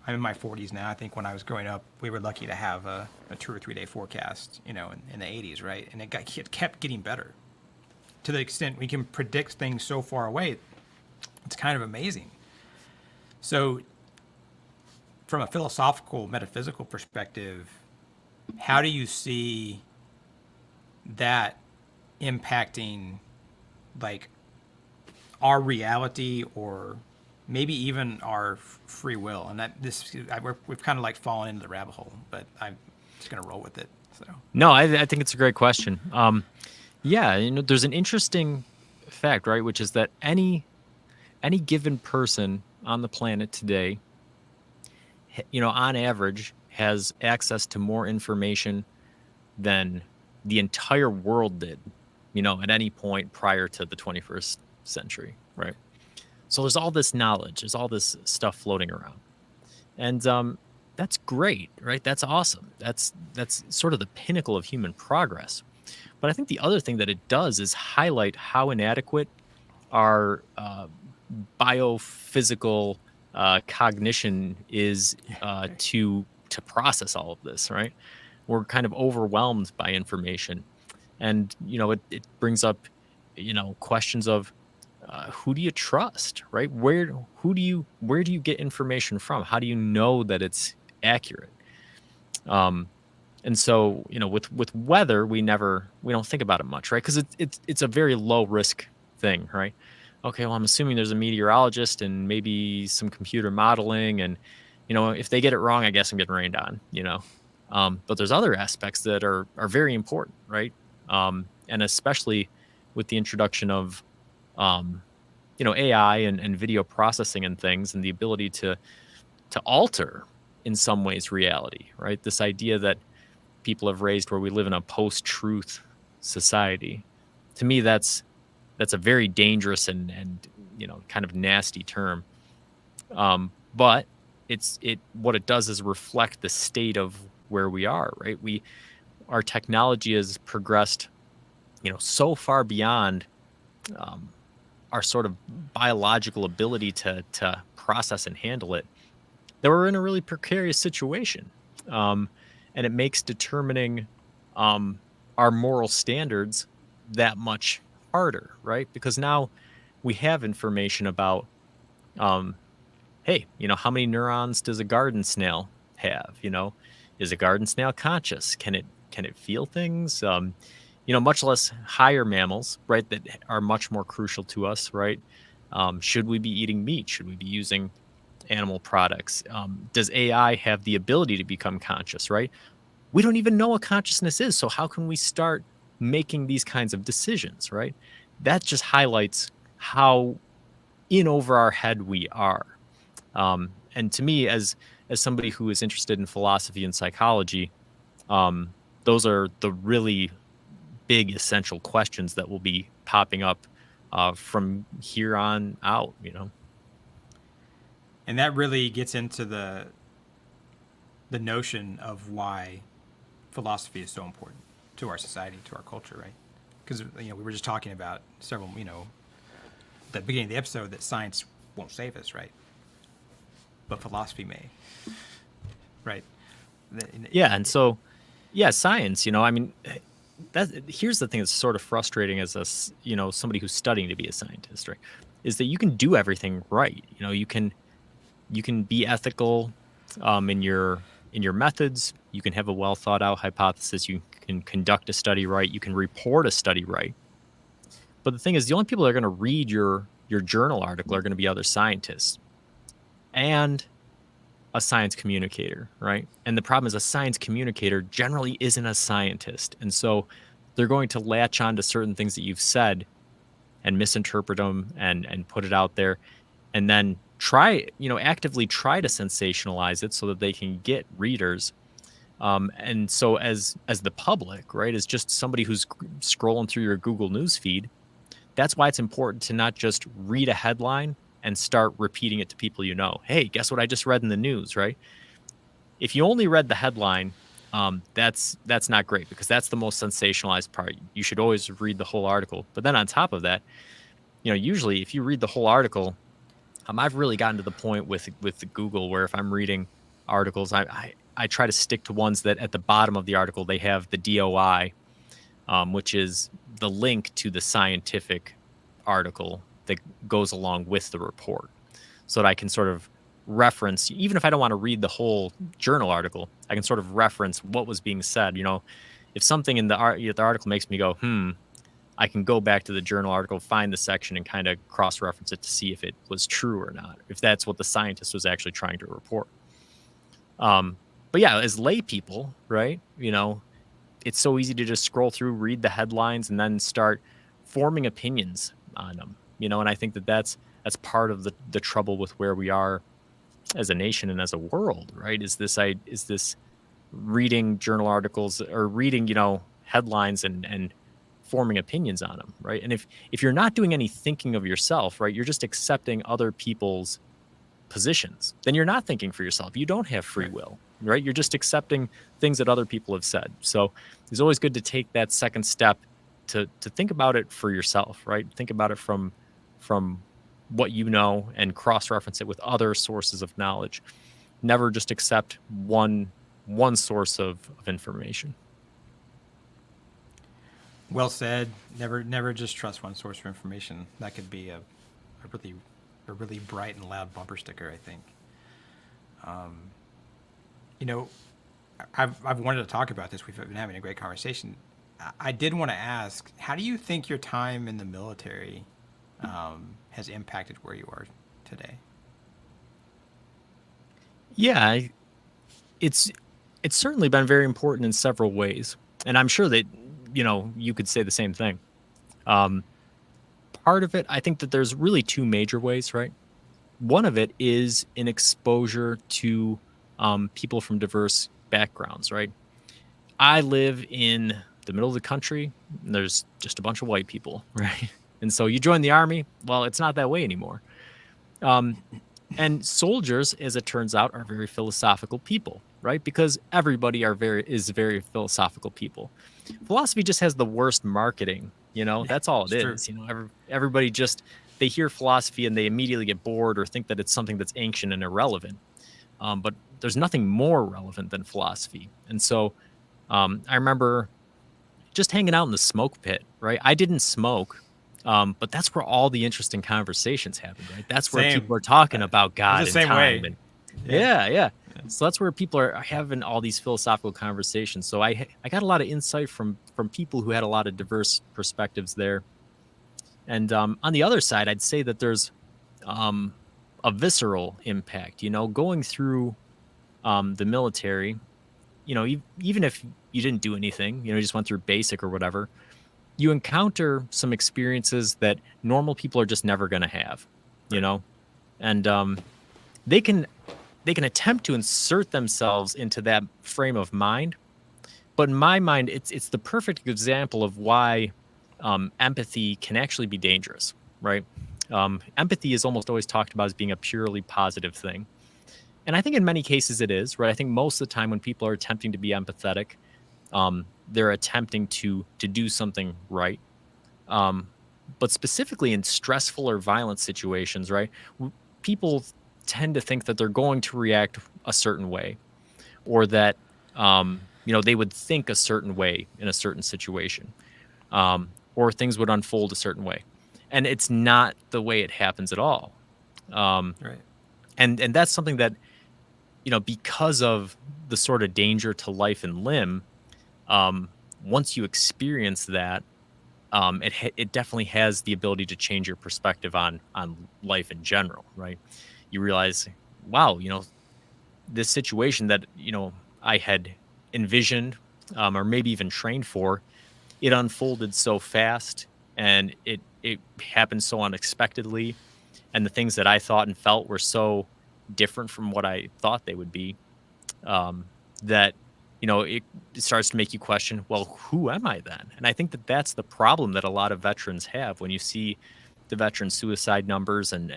in my 40s now. I think when I was growing up, we were lucky to have a 2 or 3 day forecast, in the 80s, right? And it kept getting better to the extent we can predict things so far away. It's kind of amazing. So from a philosophical, metaphysical perspective, how do you see that impacting like our reality, or maybe even our free will? And that we've kind of like fallen into the rabbit hole, but I'm just gonna roll with it. So no, I think it's a great question. There's an interesting fact, right, which is that any given person on the planet today, on average, has access to more information than the entire world did, at any point prior to the 21st century, right? So there's all this knowledge, there's all this stuff floating around. And that's great, right? That's awesome. That's sort of the pinnacle of human progress. But I think the other thing that it does is highlight how inadequate our biophysical cognition is to process all of this, right? We're kind of overwhelmed by information. And, it brings up, questions of who do you trust, right? Where do you get information from? How do you know that it's accurate? And so, with weather, we don't think about it much, right? Because it's a very low risk thing, right? Okay, well, I'm assuming there's a meteorologist and maybe some computer modeling, and if they get it wrong, I guess I'm getting rained on, but there's other aspects that are very important, right? And especially with the introduction of AI and video processing and things, and the ability to alter in some ways reality, right? This idea that people have raised where we live in a post-truth society. To me, that's a very dangerous and kind of nasty term. But what it does is reflect the state of where we are, right? Our technology has progressed, so far beyond um, our sort of biological ability to process and handle it, that we're in a really precarious situation. Um, and it makes determining um, our moral standards that much harder, right? Because now we have information about, um, hey, how many neurons does a garden snail have? Is a garden snail conscious? Can it feel things? Much less higher mammals, right? That are much more crucial to us, right? Should we be eating meat? Should we be using animal products? Does AI have the ability to become conscious, right? We don't even know what consciousness is. So how can we start making these kinds of decisions, right? That just highlights how in over our head we are. And to me, as somebody who is interested in philosophy and psychology, um, those are the really big essential questions that will be popping up from here on out. And that really gets into the notion of why philosophy is so important to our society, to our culture, right? Because we were just talking about several, at the beginning of the episode, that science won't save us, right? But philosophy may, right? Yeah, and so science. I mean, here's the thing that's sort of frustrating as somebody who's studying to be a scientist, right? Is that you can do everything right. You can be ethical in your methods. You can have a well thought out hypothesis. You can conduct a study right. You can report a study right. But the thing is, the only people that are going to read your journal article are going to be other scientists and a science communicator, right? And the problem is a science communicator generally isn't a scientist. And so they're going to latch on to certain things that you've said and misinterpret them and put it out there, and then actively try to sensationalize it so that they can get readers. And so as the public, right, as just somebody who's scrolling through your Google News feed, that's why it's important to not just read a headline and start repeating it to people. Hey, guess what I just read in the news, right? If you only read the headline, that's not great, because that's the most sensationalized part. You should always read the whole article. But then on top of that, usually if you read the whole article, I've really gotten to the point with Google where if I'm reading articles, I try to stick to ones that at the bottom of the article they have the DOI, which is the link to the scientific article that goes along with the report, so that I can sort of reference, even if I don't want to read the whole journal article, I can sort of reference what was being said. If something in the article makes me go, I can go back to the journal article, find the section, and kind of cross-reference it to see if it was true or not, if that's what the scientist was actually trying to report. But yeah, as lay people, right, it's so easy to just scroll through, read the headlines, and then start forming opinions on them. And I think that's part of the trouble with where we are as a nation and as a world, right? Is this reading journal articles or reading, headlines and forming opinions on them, right? And if you're not doing any thinking of yourself, right, you're just accepting other people's positions, then you're not thinking for yourself. You don't have free will, right? You're just accepting things that other people have said. So it's always good to take that second step to think about it for yourself, right? Think about it from what and cross-reference it with other sources of knowledge. Never just accept one source of information. Well said. Never just trust one source of information. That could be a really bright and loud bumper sticker, I think. I've wanted to talk about this. We've been having a great conversation. I did want to ask, how do you think your time in the military has impacted where you are today? Yeah, it's certainly been very important in several ways, and I'm sure that you could say the same thing. Part of it, I think that there's really two major ways, right? One of it is an exposure to people from diverse backgrounds, right? I live in the middle of the country, and there's just a bunch of white people, right? And so you join the army, well, it's not that way anymore. And soldiers, as it turns out, are very philosophical people, right? Because everybody is very philosophical people. Philosophy just has the worst marketing, that's all it It's true. is. Everybody just they hear philosophy and they immediately get bored or think that it's something that's ancient and irrelevant. But there's nothing more relevant than philosophy. And so I remember just hanging out in the smoke pit, right? I didn't smoke, but that's where all the interesting conversations happen, right? That's where Same. people are talking Uh, about I was the God and same time, way. and Yeah. yeah. So that's where people are having all these philosophical conversations. So I got a lot of insight from people who had a lot of diverse perspectives there. And on the other side, I'd say that there's um, a visceral impact. Going through the military. Even if you didn't do anything, you just went through basic or whatever, you encounter some experiences that normal people are just never going to have, you Right. know, and they can they can attempt to insert themselves into that frame of mind. But in my mind, it's the perfect example of why empathy can actually be dangerous, right? Empathy is almost always talked about as being a purely positive thing. And I think in many cases it is, right? I think most of the time when people are attempting to be empathetic, they're attempting to do something right. Um, but specifically in stressful or violent situations, right? People tend to think that they're going to react a certain way, or that they would think a certain way in a certain situation, or things would unfold a certain way, and it's not the way it happens at all. Um, Right. and that's something that because of the sort of danger to life and limb, um, once you experience that, it definitely has the ability to change your perspective on life in general, right? You realize, wow, this situation that I had envisioned, or maybe even trained for, it unfolded so fast, and it happened so unexpectedly, and the things that I thought and felt were so different from what I thought they would be, um, that it starts to make you question, well, who am I then? And I think that that's the problem that a lot of veterans have when you see the veteran suicide numbers and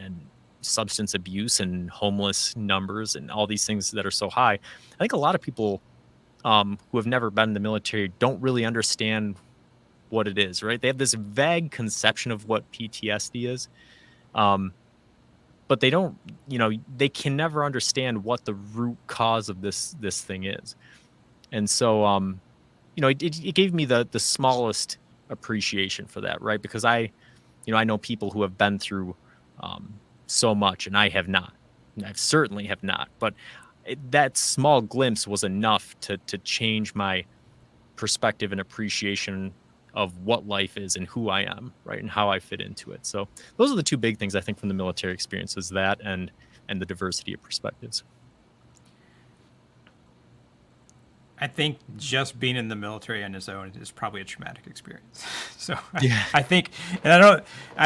substance abuse and homeless numbers and all these things that are so high. I think a lot of people who have never been in the military don't really understand what it is, right? They have this vague conception of what PTSD is. Um, but they don't, they can never understand what the root cause of this thing is. And so it gave me the smallest appreciation for that, right? Because I know people who have been through so much, and I have not. I certainly have not. But that small glimpse was enough to change my perspective and appreciation of what life is and who I am, right, and how I fit into it. So those are the two big things I think from the military experience, is that and the diversity of perspectives. I think just being in the military on its own is probably a traumatic experience. So Yeah. I think, and I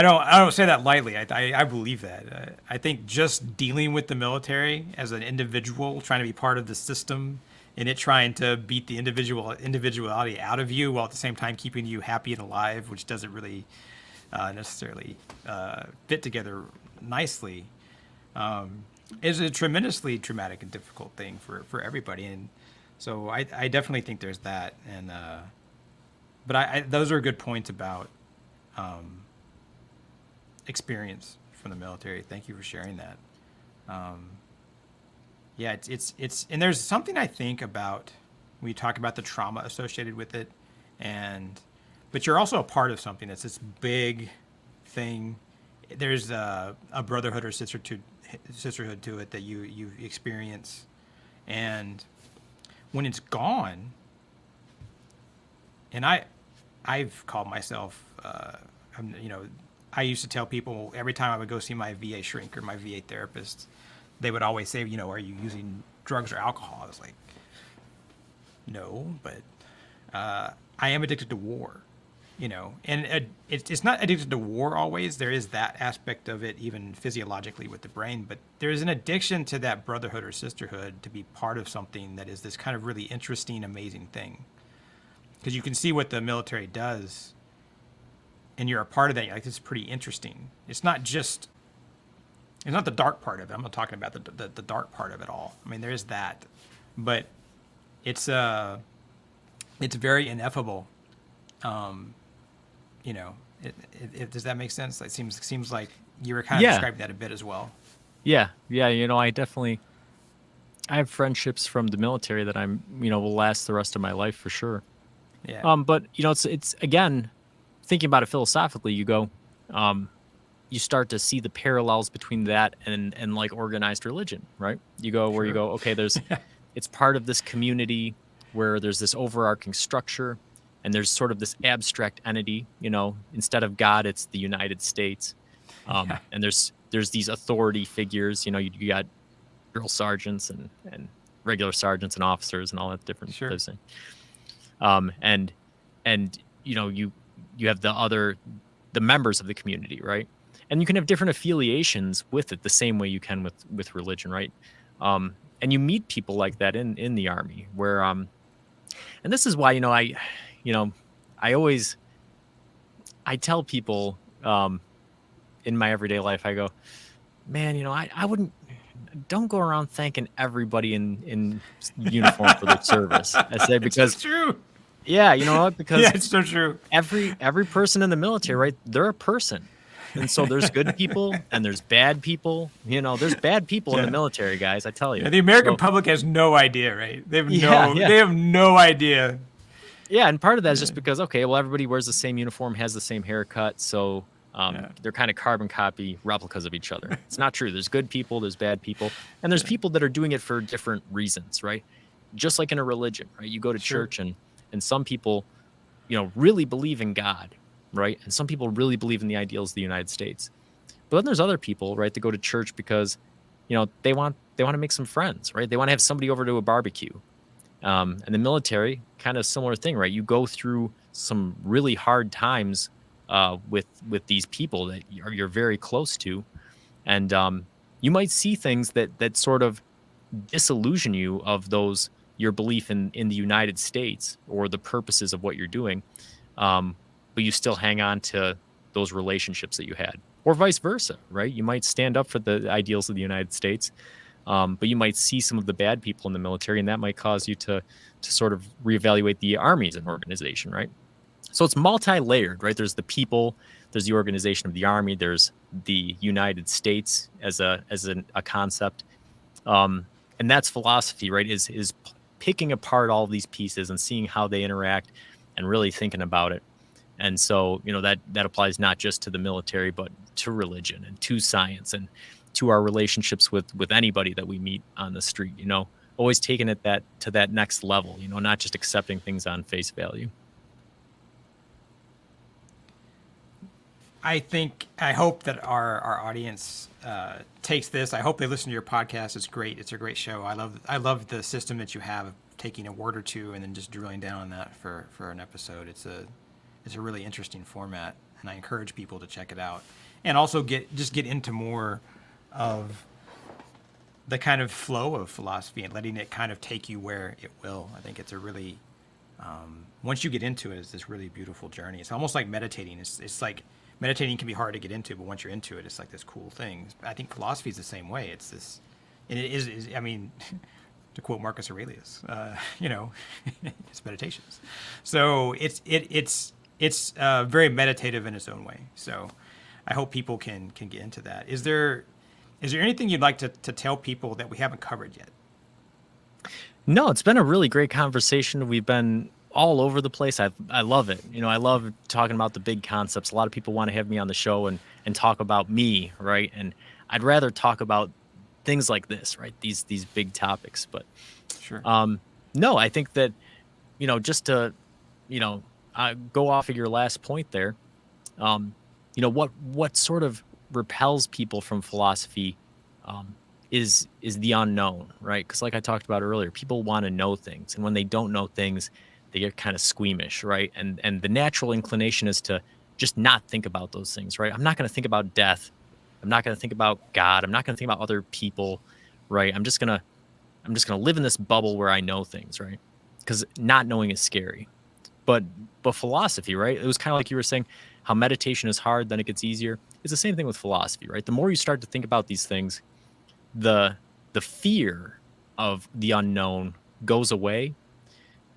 don't say that lightly. I believe that. I think just dealing with the military as an individual, trying to be part of the system, and it trying to beat the individuality out of you while at the same time keeping you happy and alive, which doesn't really necessarily fit together nicely, is a tremendously traumatic and difficult thing for everybody. And so I definitely think there's that. And but I those are good points about experience from the military. Thank you for sharing that. Yeah, it's and there's something I think about when you talk about the trauma associated with it, and but you're also a part of something that's this big thing. There's a brotherhood or sisterhood to it that you experience, and when it's gone, and I've called myself, I used to tell people every time I would go see my VA shrink or my VA therapist, they would always say, are you using drugs or alcohol? I was like, no, but I am addicted to war, and it's not addicted to war always. There is that aspect of it, even physiologically with the brain, but there is an addiction to that brotherhood or sisterhood to be part of something that is this kind of really interesting, amazing thing. Because you can see what the military does, and you're a part of that. You're like, this is pretty interesting. It's not just It's not the dark part of it. I'm not talking about the dark part of it all. I mean, there is that, but it's very ineffable. You know, does that make sense? It seems like you were kind of Yeah, describing that a bit as well. yeah, yeah. I have friendships from the military that will last the rest of my life for sure. Yeah, But it's again, thinking about it philosophically, you start to see the parallels between that and like organized religion, right? You go where you sure. go, okay, it's part of this community where there's this overarching structure and there's sort of this abstract entity, instead of God, it's the United States. Yeah, And there's these authority figures, you got drill sergeants and regular sergeants and officers and all that different sure. those things. And you have the members of the community, right? And you can have different affiliations with it the same way you can with religion, right? And you meet people like that in the Army where and this is why I tell people in my everyday life, I go, man, I wouldn't, don't go around thanking everybody in uniform for their service. I say, It's so because true. yeah, you know what? Because Yeah, it's so true. every person in the military, right? They're a person. And so there's good people and there's bad people. There's bad people in the Yeah. military, guys, I tell you. Yeah, the American So, public has no idea, right? yeah, yeah. They have no idea. Yeah, and part of that is just because, okay, well, everybody wears the same uniform, has the same haircut, so Yeah. they're kind of carbon copy replicas of each other. It's not true. There's good people, there's bad people, and there's people that are doing it for different reasons, right? Just like in a religion, right? You go to Sure. church and some people, really believe in God, right? And some people really believe in the ideals of the United States. But then there's other people, right, that go to church because, they want to make some friends, right? They want to have somebody over to a barbecue. And the military, kind of similar thing, right? You go through some really hard times with these people that you're very close to, and you might see things that sort of disillusion you of your belief in the United States or the purposes of what you're doing, but you still hang on to those relationships that you had, or vice versa, right? You might stand up for the ideals of the United States. But you might see some of the bad people in the military, and that might cause you to sort of reevaluate the Army as an organization, right? So it's multi-layered, right? There's the people, there's the organization of the Army, there's the United States as a concept, and that's philosophy, right? Is picking apart all of these pieces and seeing how they interact, and really thinking about it. And so that applies not just to the military, but to religion and to science and to our relationships with anybody that we meet on the street, always taking it to that next level, not just accepting things on face value. I hope that our audience takes this. I hope they listen to your podcast. It's great. It's a great show. I love the system that you have of taking a word or two and then just drilling down on that for an episode. It's a really interesting format, and I encourage people to check it out and also get into more of the kind of flow of philosophy and letting it kind of take you where it will. I think it's a really once you get into it, it's this really beautiful journey. It's almost like meditating. It's like meditating can be hard to get into, but once you're into it, it's like this cool thing. I think philosophy is the same way. It's this, and it is I mean, to quote Marcus Aurelius, it's meditations. So it's very meditative in its own way. So I hope people can get into that. Is there anything you'd like to tell people that we haven't covered yet? No, it's been a really great conversation. We've been all over the place. I love it. I love talking about the big concepts. A lot of people want to have me on the show and talk about me, right? And I'd rather talk about things like this, right? These big topics. But Sure. no, I think that, just to, go off of your last point there, what sort of repels people from philosophy is the unknown, right? Because like I talked about earlier, people want to know things, and when they don't know things, they get kind of squeamish, right? And the natural inclination is to just not think about those things, right? I'm not going to think about death. I'm not going to think about God. I'm not going to think about other people, right? I'm just gonna live in this bubble where I know things, right? Because not knowing is scary. But philosophy, right? It was kind of like you were saying, how meditation is hard, then it gets easier. It's the same thing with philosophy, right? The more you start to think about these things, the fear of the unknown goes away,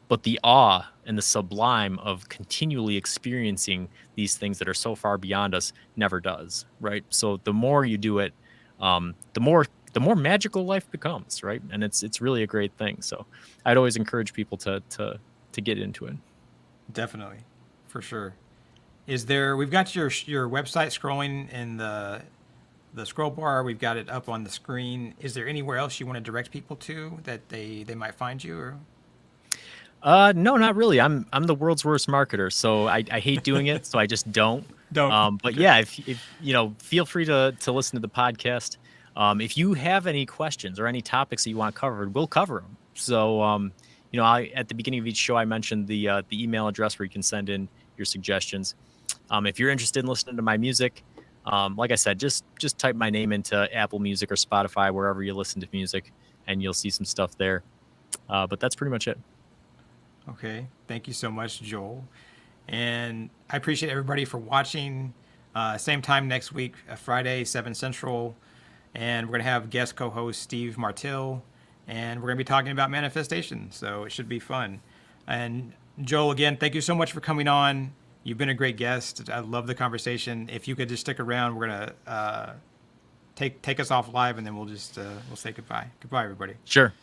but the awe and the sublime of continually experiencing these things that are so far beyond us never does, right? So the more you do it, the more magical life becomes, right? And it's really a great thing. So I'd always encourage people to get into it. Definitely, for sure. We've got your website scrolling in the scroll bar. We've got it up on the screen. Is there anywhere else you want to direct people to that they might find you? Or No, not really. I'm the world's worst marketer, so I hate doing it, so I just don't. Don't. But Okay. yeah, if feel free to listen to the podcast. If you have any questions or any topics that you want covered, we'll cover them. So at the beginning of each show, I mentioned the email address where you can send in your suggestions. If you're interested in listening to my music, like I said, just type my name into Apple Music or Spotify, wherever you listen to music, and you'll see some stuff there. But that's pretty much it. Okay. Thank you so much, Joel. And I appreciate everybody for watching. Same time next week, Friday, 7 Central. And we're going to have guest co-host Steve Martill. And we're going to be talking about manifestation. So it should be fun. And Joel, again, thank you so much for coming on. You've been a great guest. I love the conversation. If you could just stick around, we're going to take us off live, and then we'll say goodbye. Goodbye, everybody. Sure.